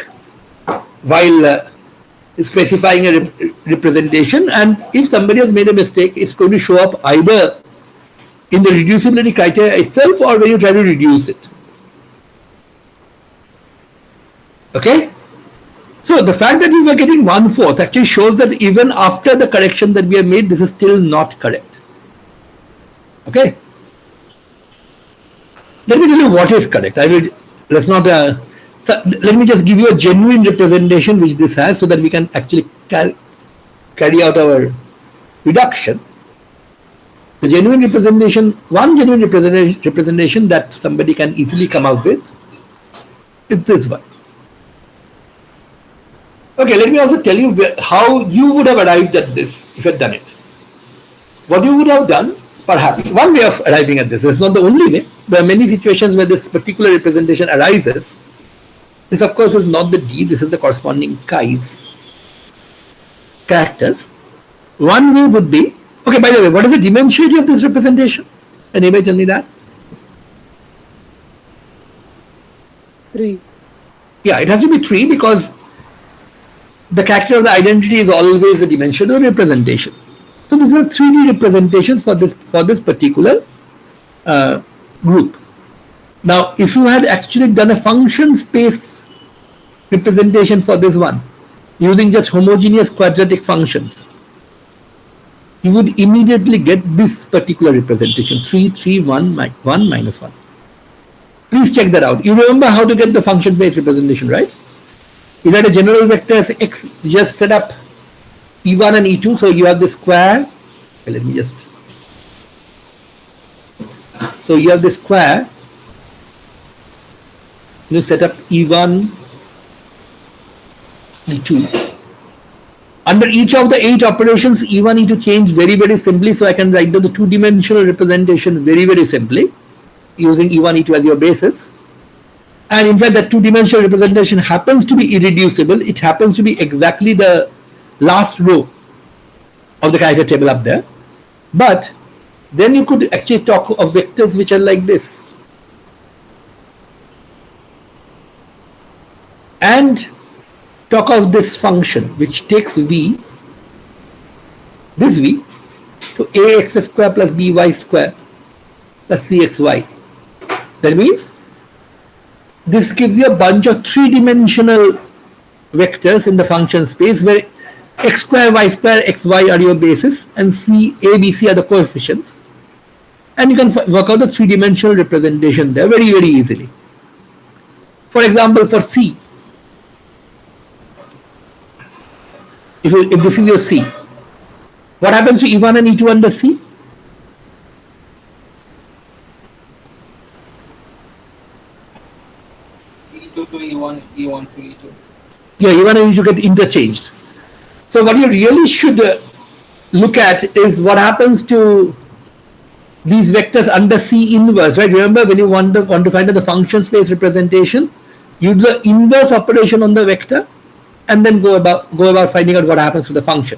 while specifying a representation, and if somebody has made a mistake, it's going to show up either in the reducibility criteria itself or when you try to reduce it. Okay? So the fact that we were getting 1/4 actually shows that even after the correction that we have made, this is still not correct. Okay? Let me tell you what is correct. Let me just give you a genuine representation which this has, so that we can actually carry out our reduction. The genuine representation, one genuine representation that somebody can easily come up with is this one. Okay, let me also tell you how you would have arrived at this if you had done it. What you would have done, perhaps, one way of arriving at this is not the only way. There are many situations where this particular representation arises. This, of course, is not the D, this is the corresponding chi's characters. One way would be, okay, by the way, what is the dimensionality of this representation? Anybody tell me that? 3. Yeah, it has to be 3 because the character of the identity is always the dimension of the representation. So these are 3D representations for this particular group. Now, if you had actually done a function space representation for this one using just homogeneous quadratic functions, you would immediately get this particular representation, 3, 3, 1, 1 minus 1. Please check that out. You remember how to get the function based representation, right? You had a general vector as x, you just set up E1 and E2, so you have the square. Okay, let me just. So you have the square. You set up E1, E2. Under each of the 8 operations, E1, E2 change very, very simply. So I can write down the 2-dimensional representation very, very simply. using E1, E2 as your basis. And in fact, that two-dimensional representation happens to be irreducible. It happens to be exactly the last row of the character table up there. But then you could actually talk of vectors which are like this. And talk of this function which takes V, this V, to ax square plus by square plus cxy. That means this gives you a bunch of three-dimensional vectors in the function space where x square, y square, xy are your basis and c, a, b, c are the coefficients. And you can work out the three-dimensional representation there very, very easily. For example, for C, if this is your C, what happens to E1 and E2 under C? E2 to E1, E1 to E2. Yeah, E1 and E2 get interchanged. So what you really should look at is what happens to these vectors under C inverse, right? Remember, when you want to find out the function space representation, use the inverse operation on the vector and then go about finding out what happens to the function.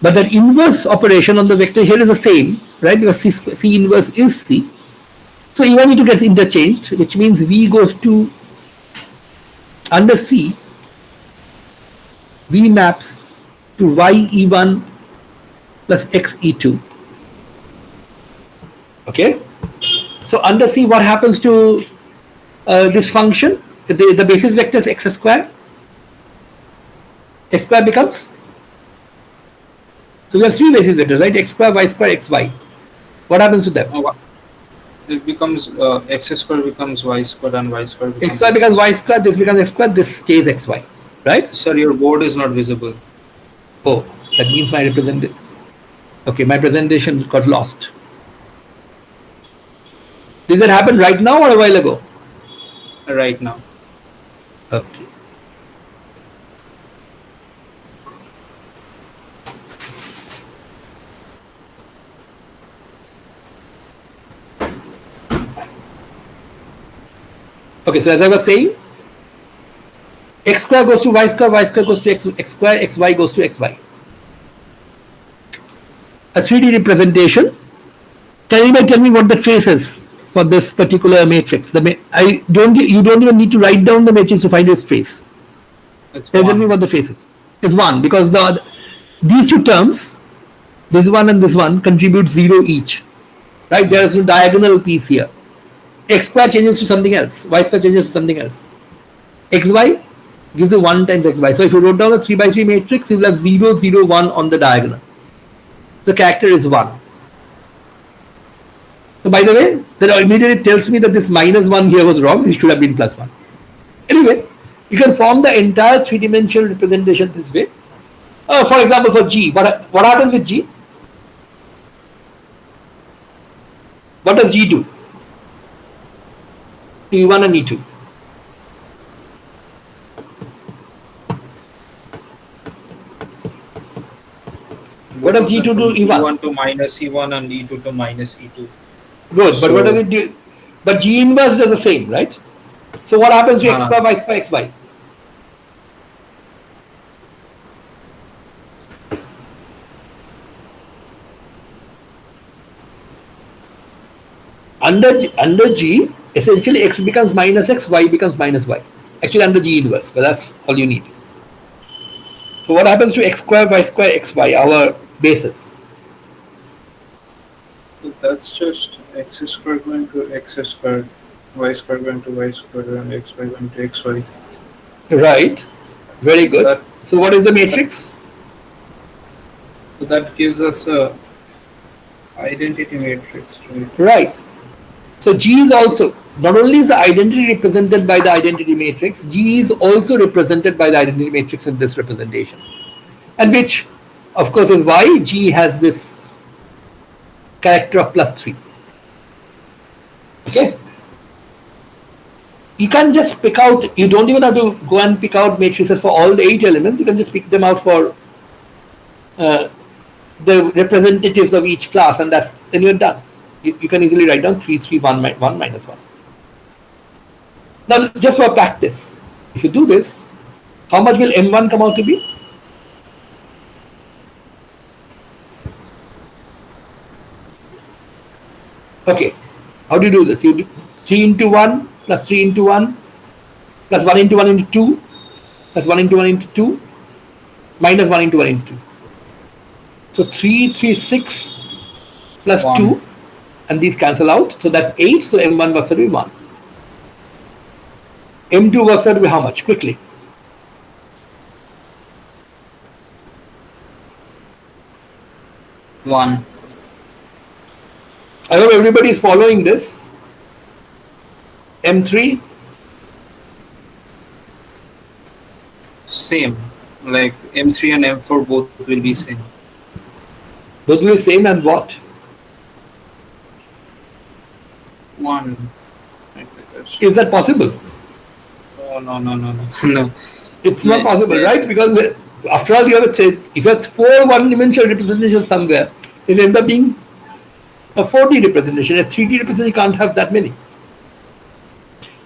But the inverse operation on the vector here is the same, right? Because C inverse is C. So E1, E2 gets interchanged, which means V goes to under C, V maps to Y E1 plus X E2. Okay? So under C, what happens to this function? The basis vector is x square. X square becomes, so we have three basis vectors, right? X square, y square, xy. What happens to them? Oh, it becomes x square becomes y square and y square becomes X square becomes y square, this becomes x square, this stays xy, right? Sir, your board is not visible. Oh, that means my representation. Okay, my presentation got lost. Did that happen right now or a while ago? Right now. Okay. Okay, so as I was saying, x square goes to y square goes to x square, xy goes to xy. A 3D representation. Can anybody tell me what the trace is for this particular matrix? You don't even need to write down the matrix to find its trace. Tell me what the trace is. It's 1 because these two terms, this one and this one, contribute 0 each. Right? There is no diagonal piece here. X square changes to something else, y square changes to something else. Xy gives you 1 times xy. So if you wrote down a 3 by 3 matrix, you will have 0, 0, 1 on the diagonal. The character is 1. So by the way, that immediately tells me that this minus 1 here was wrong. It should have been plus 1. Anyway, you can form the entire three-dimensional representation this way. For example, for G, what happens with G? What does G do? E1 and E2. What does G2 do? E1? E1 to minus E1 and E2 to minus E2. Good, but what does it do? But G inverse does the same, right? So what happens to x square, y square, xy? Under G, essentially x becomes minus x, y becomes minus y. Actually under G inverse, but that's all you need. So what happens to x square, y square, xy, our basis? That's just x square going to x square, y square going to y square, and xy going to xy. Right. Very good. So what is the matrix? So that gives us a identity matrix, right? Right. So G is also, not only is the identity represented by the identity matrix, G is also represented by the identity matrix in this representation. And which, of course, is why G has this character of +3. Okay? You can just pick out, you don't even have to go and pick out matrices for all the 8 elements, you can just pick them out for the representatives of each class, and then you're done. You can easily write down 3, 3, 1, 1 minus 1. Now, just for practice, if you do this, how much will M1 come out to be? Okay, how do you do this? You do 3 into 1 plus 3 into 1 plus 1 into 1 into 2 plus 1 into 1 into 2 minus 1 into 1 into 2. So 3, 3, 6 plus 1. 2, and these cancel out. So that's 8. So M1 works out to be 1. M2 works out to be how much? Quickly. One. I hope everybody is following this. M3. Same. Like M3 and M4 both will be same. Both will be same and what? 1. Is that possible? Oh, no. No. It's not possible, right? Because after all, you have if you have 4 one-dimensional representations somewhere, it ends up being a 4D representation. A 3D representation can't have that many.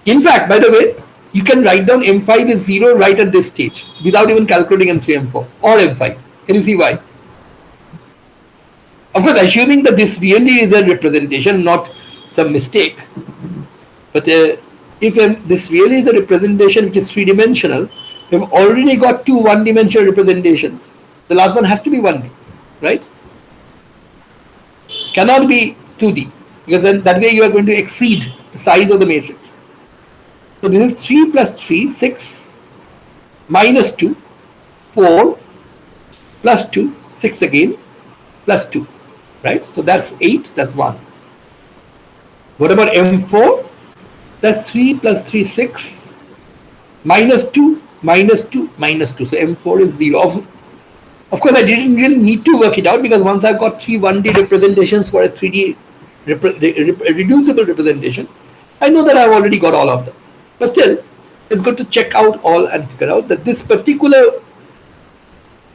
In fact, by the way, you can write down M5 is 0 right at this stage without even calculating M3, M4 or M5. Can you see why? Of course, assuming that this really is a representation, not some mistake. But if this really is a representation which is 3-dimensional, we've already got 2 one-dimensional representations. The last one has to be 1D, right? Cannot be 2D, because then that way you are going to exceed the size of the matrix. So this is 3 plus 3, 6, minus 2, 4, plus 2, 6 again, plus 2, right? So that's 8, that's 1. What about M4? That's 3 plus 3, 6, minus 2, minus 2, minus 2. So M4 is 0. Of course, I didn't really need to work it out, because once I've got 3 1D representations for a 3D reducible representation, I know that I've already got all of them. But still, it's good to check out all and figure out that this particular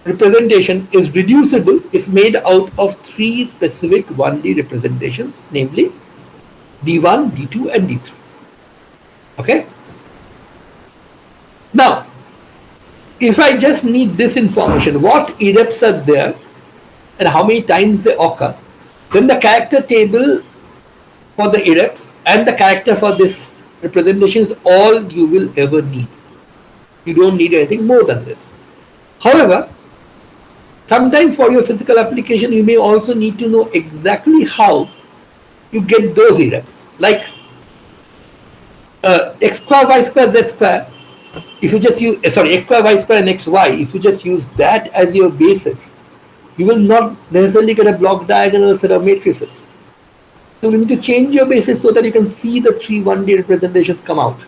representation is reducible, is made out of 3 specific 1D representations, namely D1, D2, and D3. Okay? Now, if I just need this information, what irreps are there and how many times they occur, then the character table for the irreps and the character for this representation is all you will ever need. You don't need anything more than this. However, sometimes for your physical application, you may also need to know exactly how you get those irreps. Like x square, y square, z square. If you just use, x square, y square, and xy, if you just use that as your basis, you will not necessarily get a block diagonal set of matrices. So you need to change your basis so that you can see the 3 1D representations come out.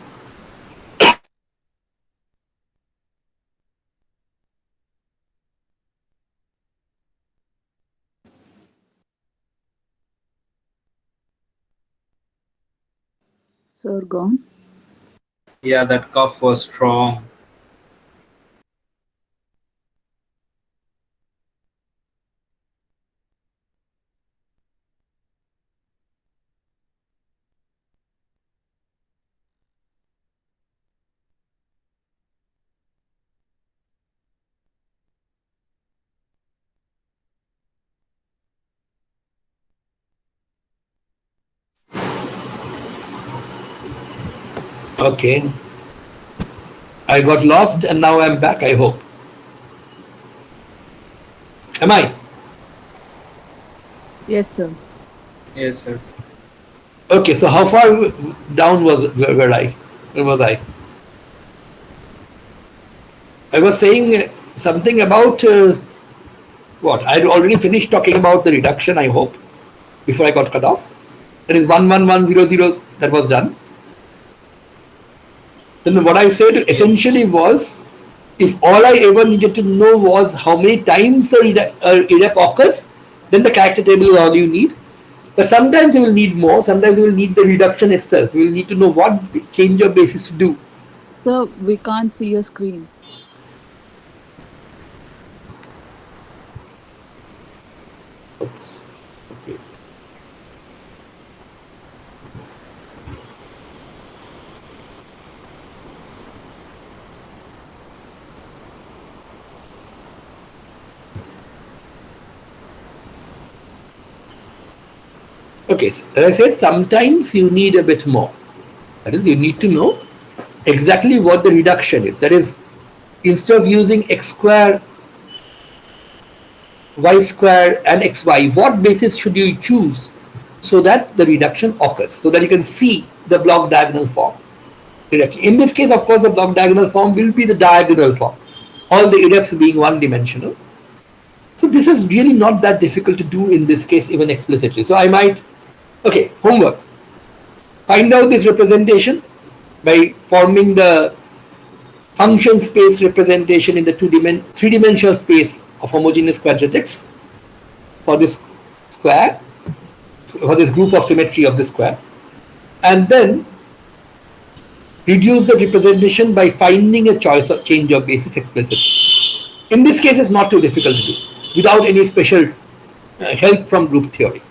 Sir, gone. Yeah, that cough was strong. Okay. I got lost and now I'm back, I hope. Am I? Yes, sir. Yes, sir. Okay, so how far down was where I? Where was I? I was saying something about what? I'd already finished talking about the reduction, I hope, before I got cut off. That is 11100, that was done. Then what I said essentially was, if all I ever needed to know was how many times a irrep occurs, then the character table is all you need. But sometimes you will need more, sometimes you will need the reduction itself. You will need to know what change your basis to do. Sir, we can't see your screen. Oops. Okay. Okay, so as I said, sometimes you need a bit more. That is, you need to know exactly what the reduction is. That is, instead of using x square, y square, and xy, what basis should you choose so that the reduction occurs, so that you can see the block diagonal form directly. In this case, of course, the block diagonal form will be the diagonal form, all the irreps being one-dimensional. So this is really not that difficult to do in this case, even explicitly. So I might, okay, homework. Find out this representation by forming the function space representation in the three-dimensional space of homogeneous quadratics for this square, for this group of symmetry of the square, and then reduce the representation by finding a choice of change of basis explicitly. In this case, it's not too difficult to do without any special help from group theory.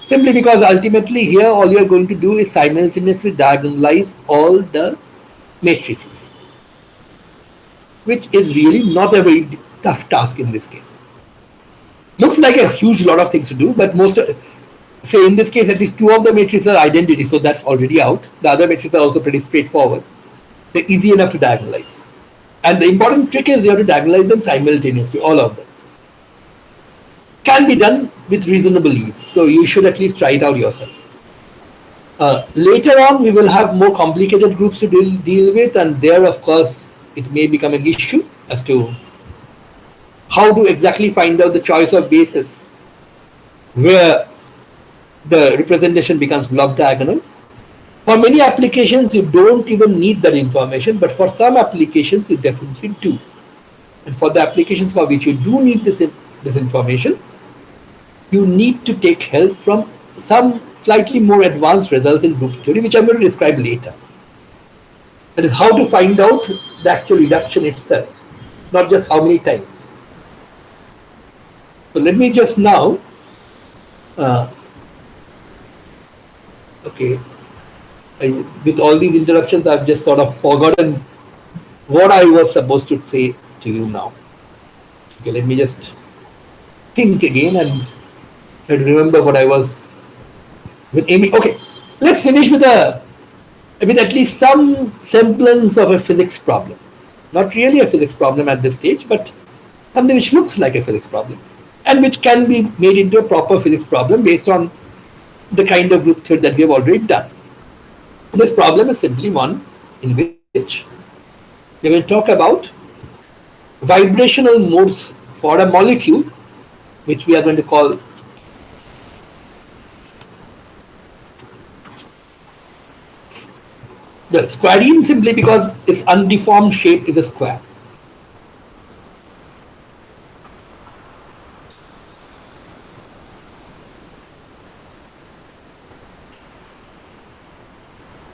Simply because ultimately here all you're going to do is simultaneously diagonalize all the matrices, which is really not a very tough task in this case. Looks like a huge lot of things to do, but say in this case at least two of the matrices are identity, so that's already out. The other matrices are also pretty straightforward. They're easy enough to diagonalize. And the important trick is you have to diagonalize them simultaneously, all of them. Can be done with reasonable ease, so you should at least try it out yourself. Later on, we will have more complicated groups to deal with, and there, of course, it may become an issue as to how to exactly find out the choice of basis where the representation becomes block diagonal. For many applications, you don't even need that information, but for some applications, you definitely do. And for the applications for which you do need this information, you need to take help from some slightly more advanced results in group theory, which I'm going to describe later. That is how to find out the actual reduction itself, not just how many times. So let me just now, okay, with all these interruptions, I've just sort of forgotten what I was supposed to say to you now. Okay, let me just think again and try to remember what I was with Amy. Okay, let's finish with at least some semblance of a physics problem. Not really a physics problem at this stage, but something which looks like a physics problem and which can be made into a proper physics problem based on the kind of group theory that we have already done. This problem is simply one in which we will talk about vibrational modes for a molecule, which we are going to call the squarene, simply because its undeformed shape is a square.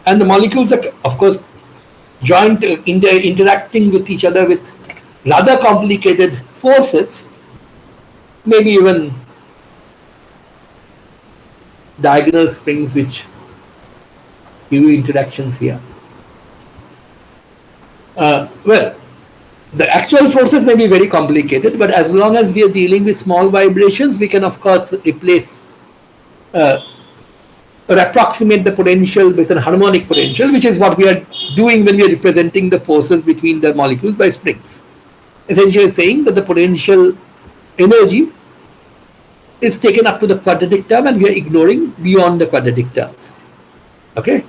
And the molecules are, of course, joined, interacting with each other with rather complicated forces, maybe even diagonal springs which give you interactions here. Well, the actual forces may be very complicated, but as long as we are dealing with small vibrations, we can of course replace or approximate the potential with a harmonic potential, which is what we are doing when we are representing the forces between the molecules by springs. Essentially saying that the potential energy is taken up to the quadratic term and we are ignoring beyond the quadratic terms. Okay.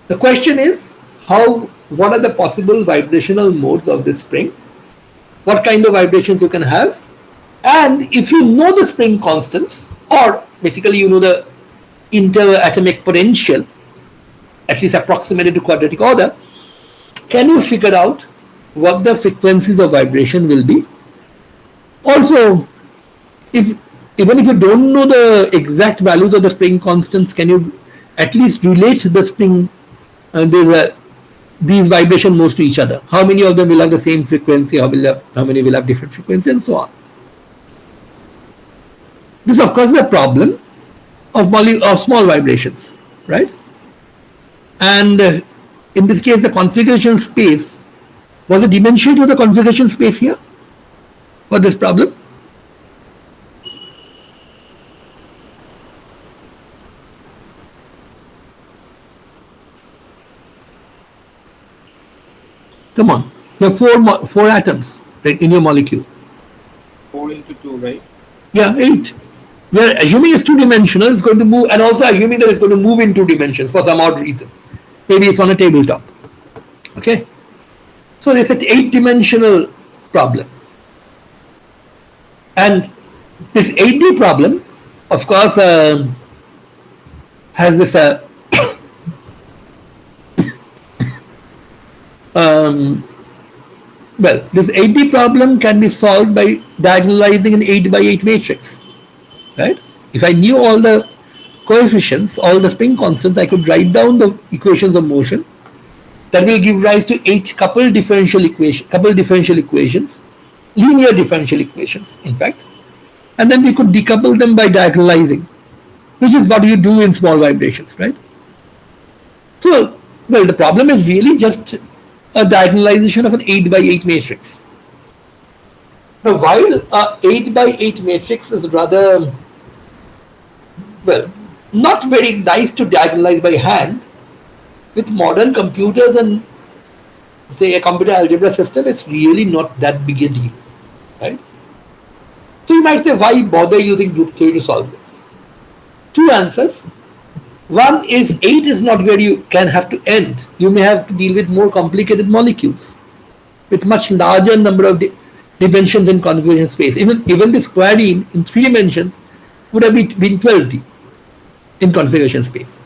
The question is what are the possible vibrational modes of this spring? What kind of vibrations you can have? And if you know the spring constants, or basically you know the interatomic potential, at least approximated to quadratic order, can you figure out what the frequencies of vibration will be? Also, even if you don't know the exact values of the spring constants, can you at least relate the spring these vibration modes to each other? How many of them will have the same frequency? How many will have different frequency, and so on? This, of course, is a problem of small vibrations, right? And in this case, the configuration space was a dimension to the configuration space here for this problem. Come on, you have four atoms, right, in your molecule. 4 into 2, right? Yeah, 8. We are assuming it's two-dimensional, it's going to move, and also assuming that it's going to move in 2 dimensions for some odd reason. Maybe it's on a tabletop. Okay? So it's an 8-dimensional problem. And this 8D problem, of course, has this well, this 8D problem can be solved by diagonalizing an 8 by 8 matrix, right? If I knew all the coefficients, all the spring constants, I could write down the equations of motion that will give rise to 8 coupled differential equations, linear differential equations, in fact, and then we could decouple them by diagonalizing, which is what you do in small vibrations, right? So, well, the problem is really just a diagonalization of an 8 by 8 matrix. Now, while a 8 by 8 matrix is rather, well, not very nice to diagonalize by hand, with modern computers and say a computer algebra system, it's really not that big a deal, right? So you might say, why bother using group theory to solve this? 2 answers. One is 8 is not where you can have to end. You may have to deal with more complicated molecules with much larger number of dimensions in configuration space. Even the squarene in 3 dimensions would have been 12D in configuration space.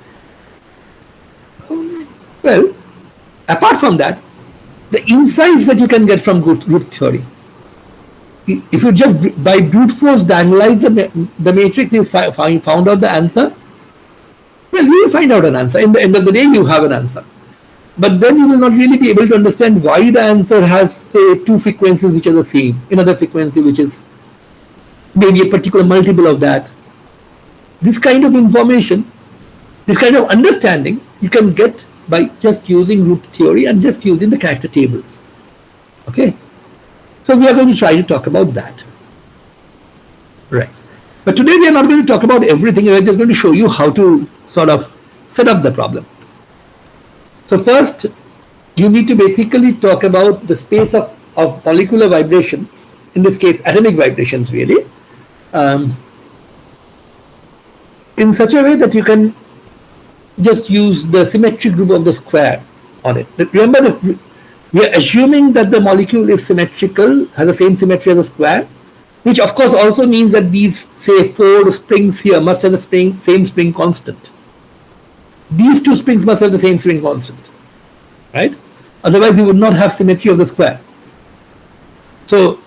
Well, apart from that, the insights that you can get from group theory, if you just by brute force diagonalize the matrix, you found out the answer, well, you will find out an answer. In the end of the day, you have an answer. But then you will not really be able to understand why the answer has, say, 2 frequencies which are the same, another frequency which is maybe a particular multiple of that. This kind of information, this kind of understanding, you can get by just using group theory and just using the character tables. Okay? So we are going to try to talk about that. Right. But today we are not going to talk about everything. We are just going to show you how to sort of set up the problem. So first, you need to basically talk about the space of molecular vibrations, in this case atomic vibrations really, in such a way that you can just use the symmetry group of the square on it. Remember that we are assuming that the molecule is symmetrical, has the same symmetry as a square, which of course also means that these, say, 4 springs here must have the same spring constant. These 2 springs must have the same spring constant, right? Otherwise you would not have symmetry of the square. So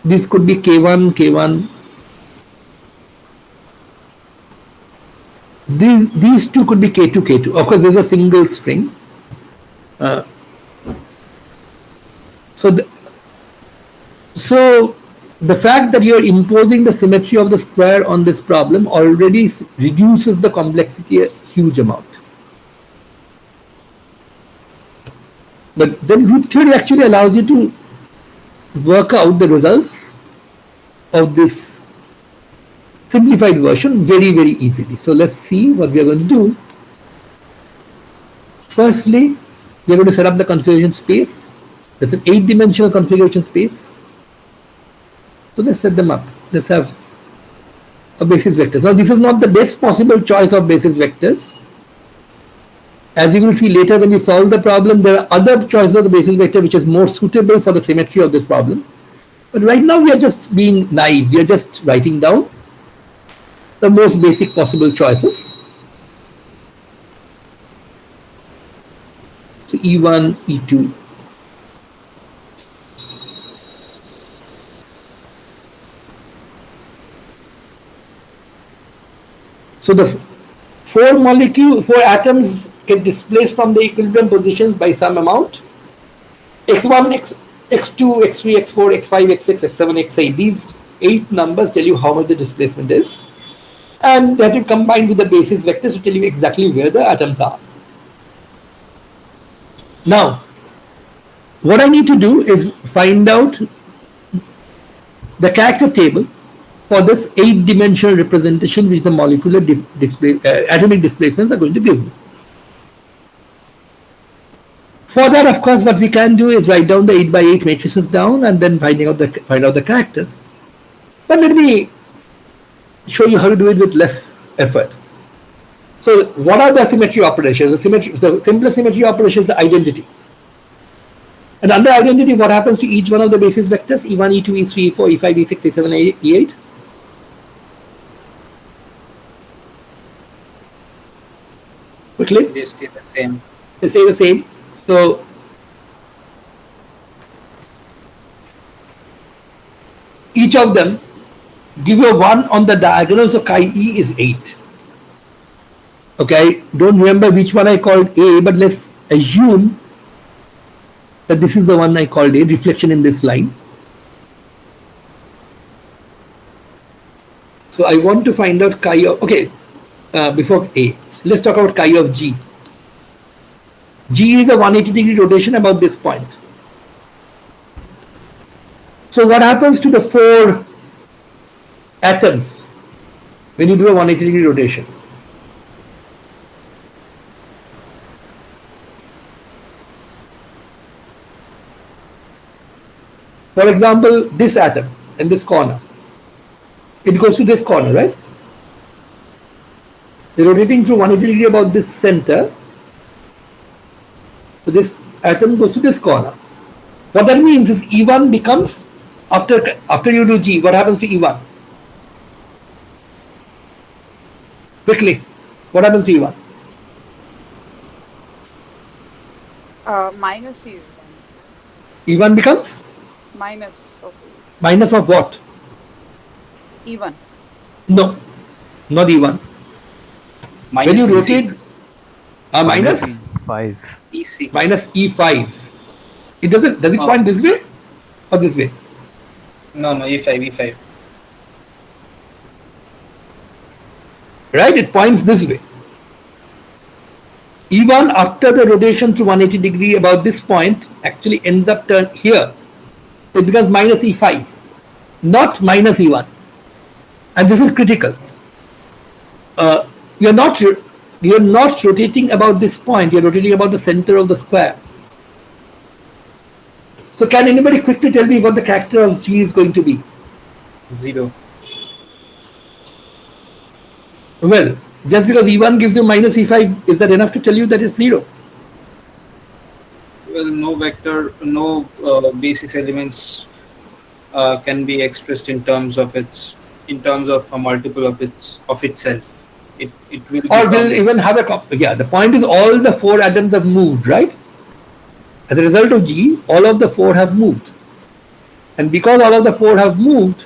this could be K1, K1. These 2 could be K2, K2. Of course, there's a single string. So the fact that you're imposing the symmetry of the square on this problem already reduces the complexity a huge amount. But then group theory actually allows you to work out the results of this simplified version very, very easily. So let's see what we are going to do. Firstly, we are going to set up the configuration space. That's an 8-dimensional configuration space. So let's set them up. Let's have a basis vector. Now this is not the best possible choice of basis vectors. As you will see later when we solve the problem, there are other choices of the basis vector which is more suitable for the symmetry of this problem. But right now we are just being naive. We are just writing down the most basic possible choices. So E1, E2. So the 4 atoms get displaced from the equilibrium positions by some amount. X1, X2, X3, X4, X5, X6, X7, X8. These 8 numbers tell you how much the displacement is. And they have to combine with the basis vectors to tell you exactly where the atoms are. Now, what I need to do is find out the character table for this 8-dimensional representation which the molecular atomic displacements are going to give me. For that, of course, what we can do is write down the 8 by 8 matrices down and then find out the characters. But let me show you how to do it with less effort. So what are the symmetry operations? The simplest symmetry operation is the identity. And under identity, what happens to each one of the basis vectors? E1, E2, E3, E4, E5, E6, E7, E8? Quickly? They stay the same. They say the same. So each of them give you a 1 on the diagonal, so chi E is 8. Okay, don't remember which one I called A, but let's assume that this is the one I called A, reflection in this line. So I want to find out chi of, okay, before A, let's talk about chi of G. G is a 180-degree rotation about this point. So what happens to the 4 atoms when you do a 180-degree rotation? For example, this atom in this corner, it goes to this corner, right? They're rotating through 180 degree about this center. So this atom goes to this corner. What that means is E1 becomes, after you do G, what happens to E1? Quickly, what happens to E1? Minus E1. E1 becomes? Minus of Minus of what? E1. No, not E1. Minus When you E6. rotate, minus E5. E6. minus E5. It doesn't, does it Oh. point this way or this way? No, E5, E5. Right, it points this way. E1 after the rotation through 180 degree about this point actually ends up turned here. It becomes minus E5, not minus E1. And this is critical. You're not rotating about this point, you're rotating about the center of the square. So can anybody quickly tell me what the character of G is going to be? 0. Well, just because E1 gives you minus E5, is that enough to tell you that it's 0? Well, no vector, no basis elements can be expressed in terms of a multiple of itself. It will Or will become- even have a yeah, the point is all the 4 atoms have moved, right? As a result of G, all of the 4 have moved. And because all of the 4 have moved,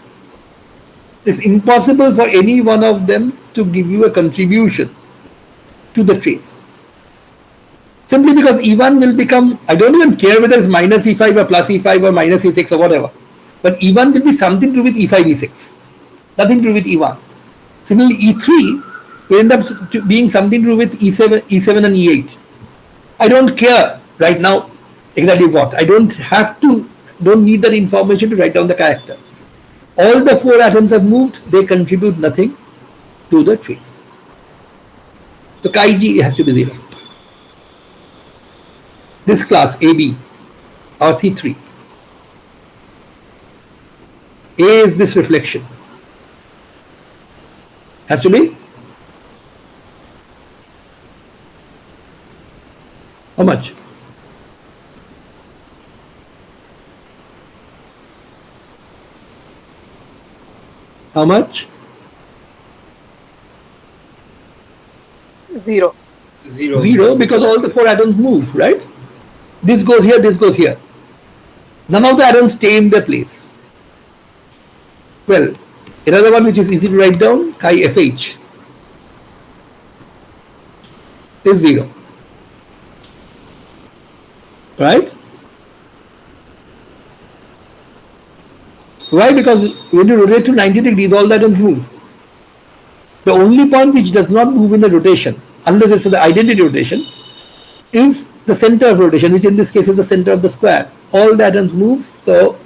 it's impossible for any one of them to give you a contribution to the trace. Simply because E1 will become, I don't even care whether it's minus E5 or plus E5 or minus E6 or whatever, but E1 will be something to do with E5, E6, nothing to do with E1. Similarly, E3 will end up being something to do with E7 and E8. I don't care right now exactly what. I don't need that information to write down the character. All the 4 atoms have moved, they contribute nothing to the trace. So chi G has to be 0. This class AB or C3. A is this reflection. Has to be how much? How much? 0. 0. 0 because all the 4 atoms move, right? This goes here, this goes here. None of the atoms stay in their place. Well, another one which is easy to write down, chi FH is 0. Right? Why? Because when you rotate to 90 degrees, all the atoms move. The only point which does not move in the rotation, unless it's the identity rotation, is the center of rotation, which in this case is the center of the square. All the atoms move, so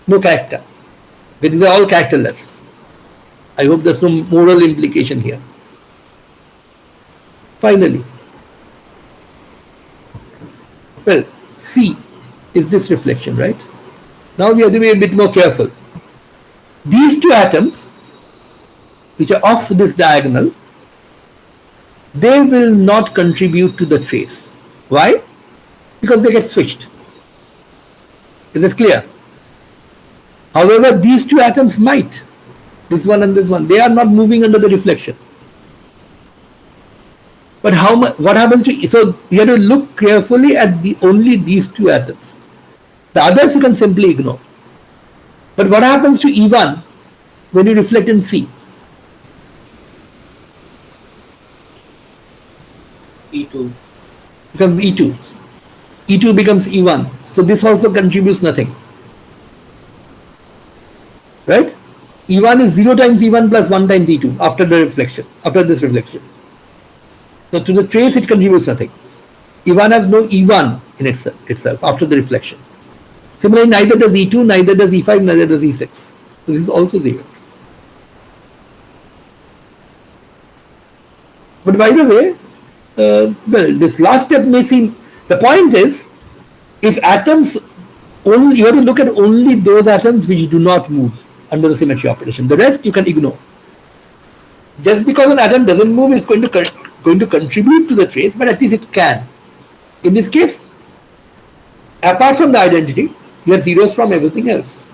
no character. These are all characterless. I hope there's no moral implication here. Finally, Well, C is this reflection, right? Now we have to be a bit more careful. These two atoms, which are off this diagonal, they will not contribute to the trace. Why? Because they get switched. Is this clear? However, these two atoms might. This one and this one. They are not moving under the reflection. But how much? What happens to? So you have to look carefully at only these two atoms. The others you can simply ignore. But what happens to E1 when you reflect in C? E2 becomes E2. E2 becomes E1. So this also contributes nothing. Right? E1 is 0 times E1 plus 1 times E2 after the reflection, after this reflection. So to the trace it contributes nothing. E1 has no E1 in itself after the reflection. Similarly, neither does E2, neither does E5, neither does E6. So this is also 0. But by the way, well, this last step may seem, the point is, if atoms only, you have to look at only those atoms which do not move under the symmetry operation. The rest you can ignore. Just because an atom doesn't move, it's going to contribute to the trace, but at least it can. In this case, apart from the identity, you have zeros from everything else.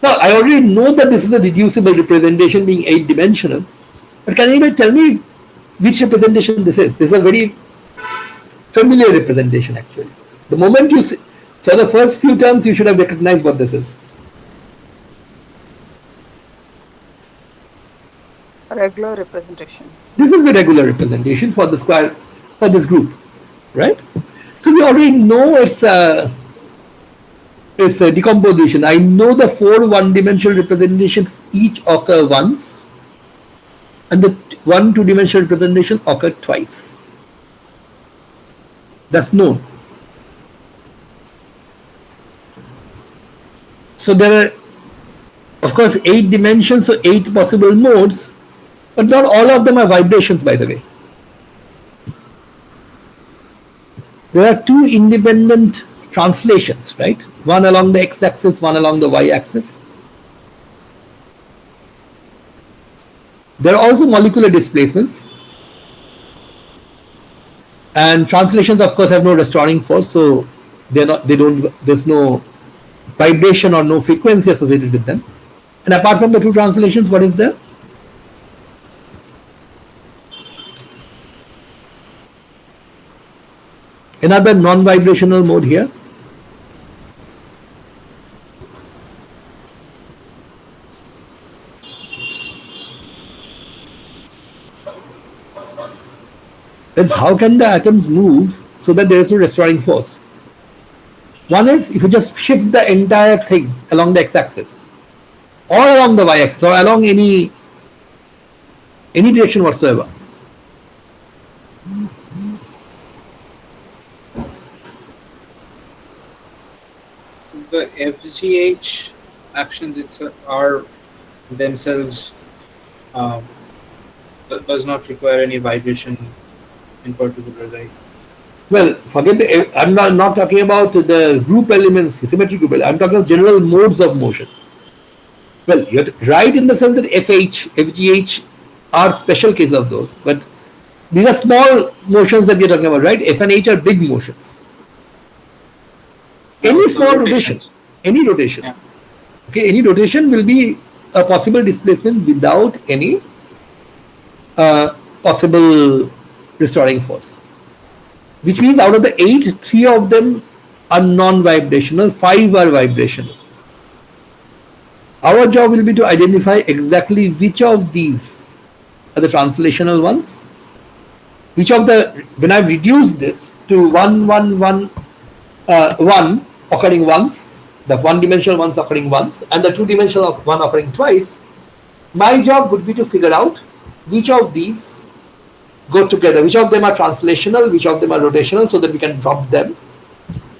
Now, I already know that this is a reducible representation being 8-dimensional, but can anybody tell me which representation this is? This is a very familiar representation actually. The moment you saw the first few terms, you should have recognized what this is. Regular representation. This is the regular representation for the square, for this group, right? So we already know it's a decomposition. I know the 4 one-dimensional representations each occur once, and the 1 two-dimensional representation occur twice. That's known. So there are, of course, 8 dimensions, so 8 possible modes, but not all of them are vibrations, by the way. There are 2 independent translations, right? One along the x-axis, one along the y-axis. There are also molecular displacements. And translations, of course, have no restoring force, so there's no vibration or no frequency associated with them. And apart from the 2 translations, what is there? Another non-vibrational mode here. Then how can the atoms move so that there is no restoring force? One is if you just shift the entire thing along the x-axis or along the y-axis or along any direction whatsoever. The FGH actions are themselves does not require any vibration in particular, right? Well, forget the. I'm not talking about the group elements, symmetry group elements. I'm talking about general modes of motion. Well, you're right in the sense that FH, FGH are special cases of those, but these are small motions that we're talking about, right? F and H are big motions. Any small rotation, any rotation, yeah. Okay, any rotation will be a possible displacement without any possible restoring force. Which means out of the 8, 3 of them are non-vibrational, 5 are vibrational. Our job will be to identify exactly which of these are the translational ones. Which of the, when I've reduced this to 1, 1, 1, 1 occurring once, the 1-dimensional ones occurring once, and the 2-dimensional one occurring twice, my job would be to figure out which of these go together, which of them are translational, which of them are rotational, so that we can drop them.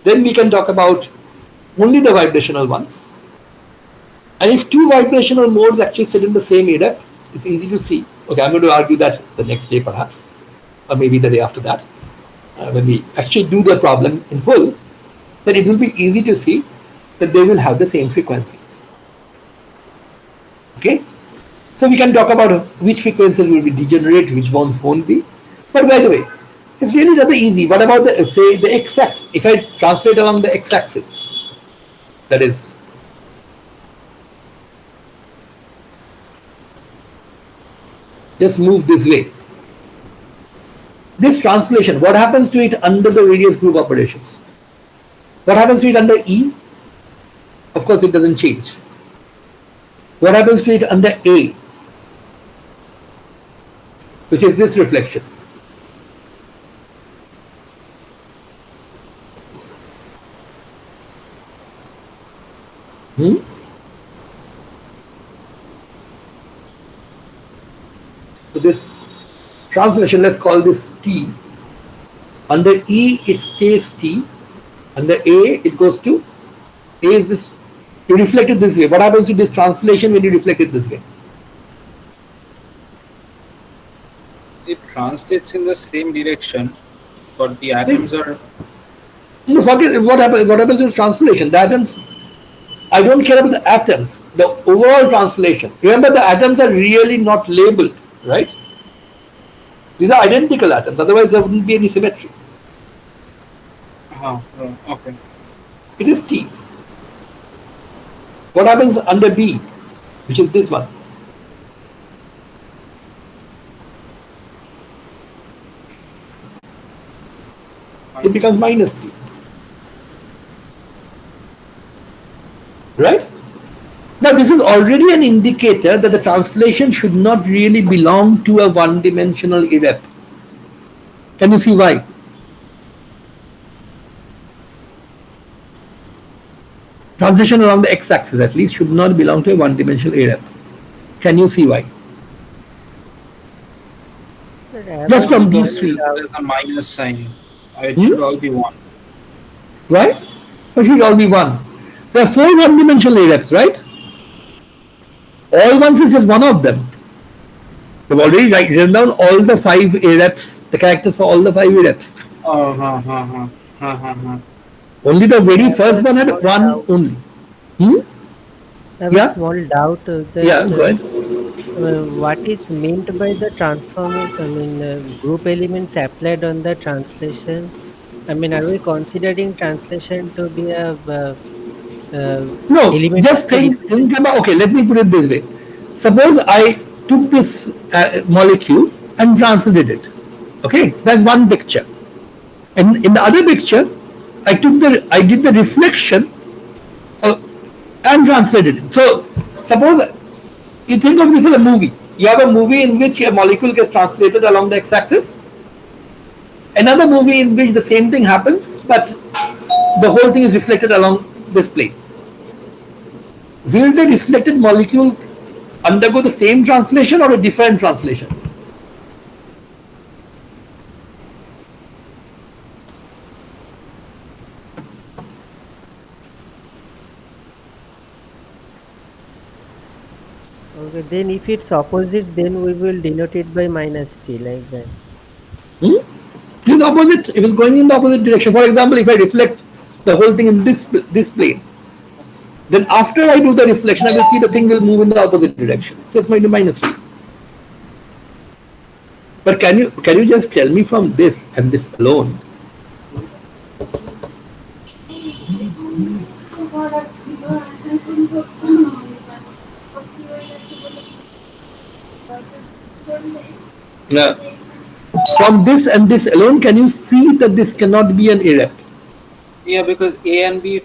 Then we can talk about only the vibrational ones. And if 2 vibrational modes actually sit in the same erupt, it's easy to see. Okay, I'm going to argue that the next day perhaps, or maybe the day after that. when we actually do the problem in full, then it will be easy to see that they will have the same frequency. Okay, so we can talk about which frequencies will be degenerate, which ones won't be. But by the way, it's really rather easy. What about the, say, the x-axis? If I translate along the x-axis, that is, just move this way. This translation, what happens to it under the various group operations? What happens to it under E? Of course, it doesn't change. What happens to it under A, which is this reflection? So this translation, let's call this T. Under E, it stays T. Under A, it goes to A is this. You reflect it this way. What happens to this translation when you reflect it this way? It translates in the same direction, but the atoms are. No, forget what happens. What happens to translation? The atoms. I don't care about the atoms. The overall translation. Remember, the atoms are really not labeled, right? These are identical atoms. Otherwise, there wouldn't be any symmetry. Okay. It is T. What happens under B, which is this one? It becomes minus T. Right? Now, this is already an indicator that the translation should not really belong to a one-dimensional irrep. Can you see why? Translation along the x-axis at least should not belong to a one-dimensional irrep. Can you see why? Just from these three. There's a minus sign. It should all be 1. Right? It should all be 1. There are 4 one-dimensional irreps, right? All ones is just one of them. We've already written down all the 5 irreps, the characters for all the 5 irreps. Only the very first one had 1 only. I have a small doubt that go ahead. What is meant by the transformation? Group elements applied on the translation. Are we considering translation to be a no? element Just think about. Okay, let me put it this way. Suppose I took this molecule and translated it. Okay, that's one picture. And in the other picture, I did the reflection and translated it. So suppose you think of this as a movie. You have a movie in which a molecule gets translated along the x-axis. Another movie in which the same thing happens, but the whole thing is reflected along this plane. Will the reflected molecule undergo the same translation or a different translation? Okay, then if it's opposite, then we will denote it by minus T like that. It is opposite. It is going in the opposite direction. For example, if I reflect the whole thing in this plane, then after I do the reflection, I will see the thing will move in the opposite direction. So it's going to minus T. But can you just tell me from this and this alone? Now, from this and this alone, can you see that this cannot be an irrep? Yeah, because A and B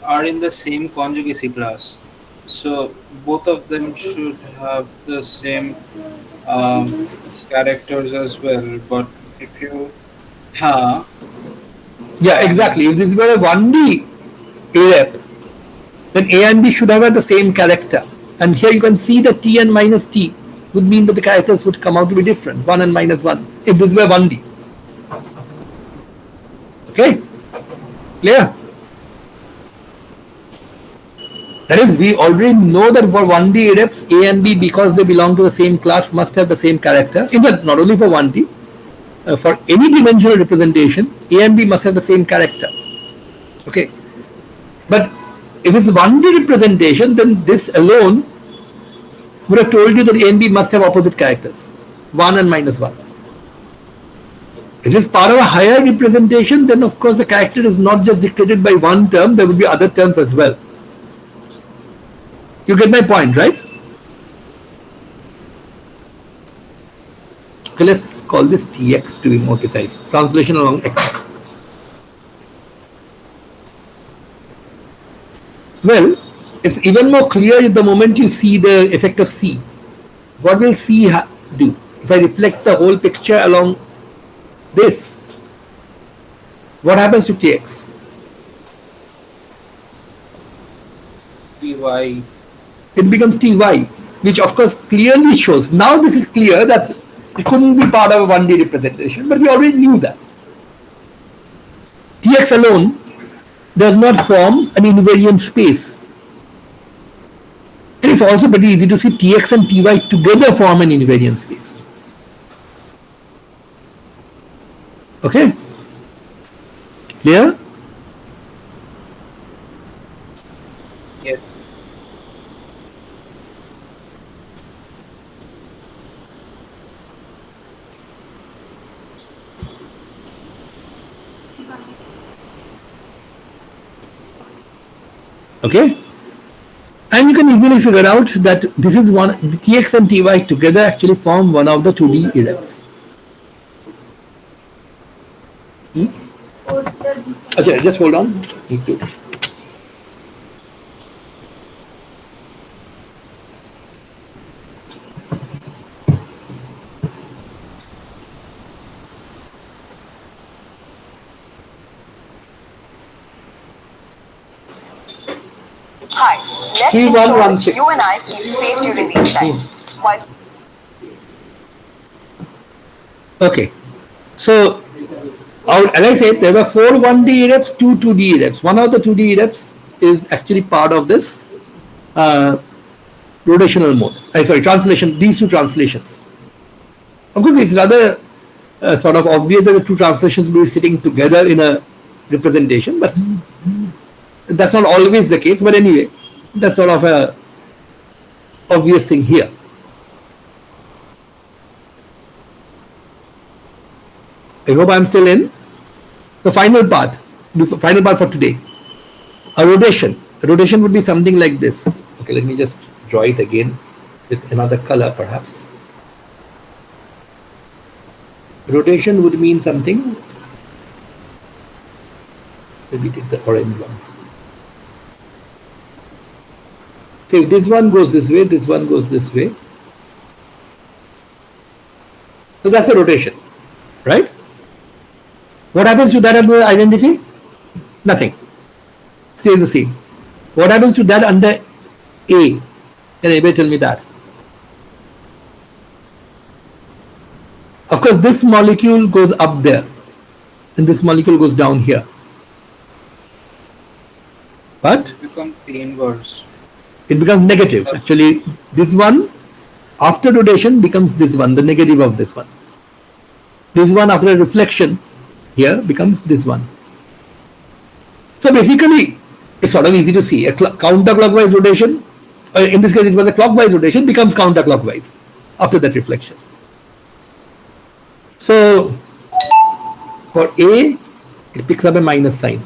are in the same conjugacy class. So both of them should have the same characters as well. But if you... Yeah, exactly. If this were a 1D irrep, then A and B should have the same character. And here you can see that T and minus T would mean that the characters would come out to be different, 1 and minus 1, if this were 1D. Okay? Clear? That is, we already know that for 1D irreps, A and B, because they belong to the same class, must have the same character. In fact, not only for 1D, for any dimensional representation, A and B must have the same character. Okay, but if it's 1D representation, then this alone would have told you that A and B must have opposite characters, 1 and -1. If it's part of a higher representation, then of course the character is not just dictated by one term, there would be other terms as well. You get my point, right? Okay, let's call this Tx to be more precise. Translation along x. Well, it's even more clear the moment you see the effect of C. What will C do? If I reflect the whole picture along this, what happens to Tx? Ty. It becomes Ty, which of course clearly shows. Now this is clear that it couldn't be part of a 1D representation, but we already knew that. Tx alone does not form an invariant space. It is also pretty easy to see Tx and Ty together form an invariant space. Okay? Clear? Yes. Okay? And you can easily figure out that this is one, the Tx and Ty together actually form one of the 2D irreps. Okay, just hold on. Need to. Hi, let's 3116. ensure you and I feel safe during these times. While Okay. So, as I said, there were 4 1D irreps, 2 2D irreps. One of the 2D irreps is actually part of this rotational mode. Translation, these two translations. Of course, it's rather sort of obvious that the two translations will be sitting together in a representation, but that's not always the case. But anyway, that's sort of a obvious thing here. I hope I'm still in. The final part for today. A rotation. A rotation would be something like this. Okay, let me just draw it again with another color perhaps. Rotation would mean something. Let me take the orange one. Okay, this one goes this way, this one goes this way. So that's a rotation, right? What happens to that under identity? Nothing. Stays the same. What happens to that under A? Can anybody tell me that? Of course, this molecule goes up there, and this molecule goes down here. But It becomes the inverse. it becomes negative. Actually, this one, after rotation, becomes this one, the negative of this one. This one, after a reflection, here becomes this one. So basically, it's sort of easy to see. A counterclockwise rotation, in this case it was a clockwise rotation, becomes counterclockwise after that reflection. So for A, it picks up a minus sign.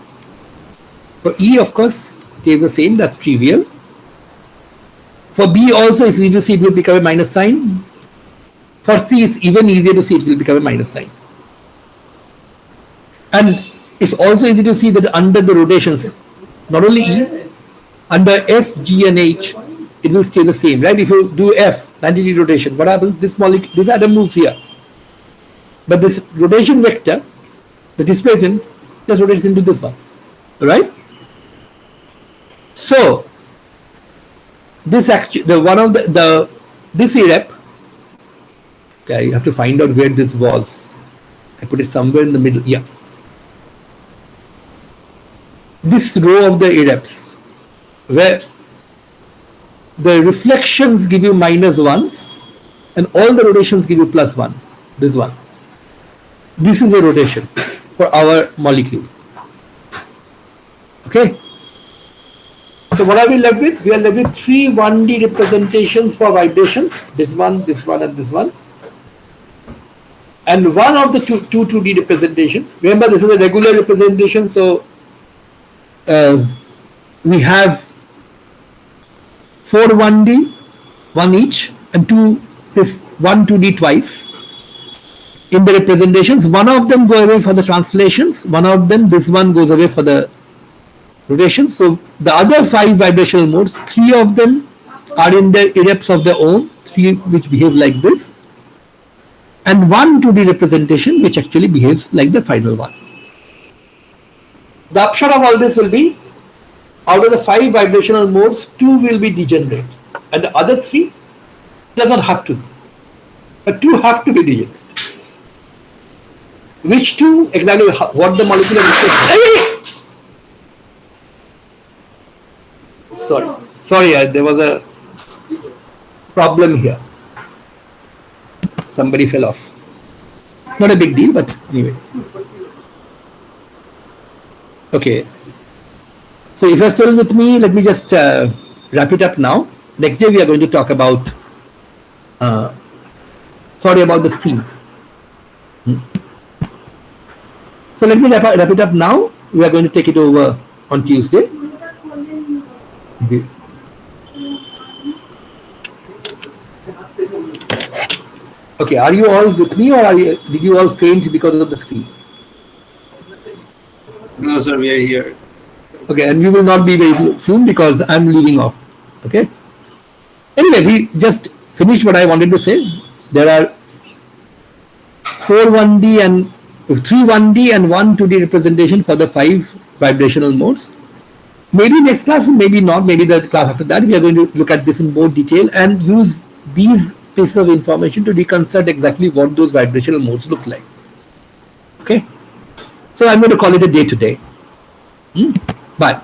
For E, of course, stays the same, that's trivial. For B also, it's easy to see it will pick up a minus sign. For C, it's even easier to see it will become a minus sign. And it's also easy to see that under the rotations, not only E, under F, G and H, it will stay the same, right? If you do F, 90-degree rotation, what happens? This molecule, this atom moves here. But this rotation vector, the displacement, just rotates into this one, right? So, this actually, this irrep, okay, you have to find out where this was. I put it somewhere in the middle, yeah. This row of the irreps, where the reflections give you -1s and all the rotations give you +1, this one. this is a rotation for our molecule. Okay. So what are we left with? We are left with 3 1D representations for vibrations. This one, and this one. And one of the two 2D representations. Remember, this is a regular representation, so we have 4 1D, one each, and 1 2D twice in the representations. One of them go away for the translations. One of them, this one, goes away for the rotations. So the other 5 vibrational modes, 3 of them are in their irreps of their own, 3 which behave like this, and 1 2D representation which actually behaves like the final one. The upshot of all this will be, out of the 5 vibrational modes, 2 will be degenerate, and the other 3 does not have to be, but 2 have to be degenerate. Which 2? Exactly what the molecular discussion. Sorry, there was a problem here. Somebody fell off. Not a big deal, but anyway. Okay. So if you're still with me, let me just wrap it up now. Next day we are going to talk about, sorry about the screen. So let me wrap it up now. We are going to take it over on Tuesday. Okay, are you all with me, or did you all faint because of the screen? No, sir, we are here. Okay, and you will not be very soon because I'm leaving off. Okay. Anyway, we just finished what I wanted to say. There are 4 1D and 3 1D and 1 2D representation for the 5 vibrational modes. Maybe next class, maybe not, maybe the class after that, we are going to look at this in more detail and use these pieces of information to reconstruct exactly what those vibrational modes look like. Okay. So I'm going to call it a day today. Bye.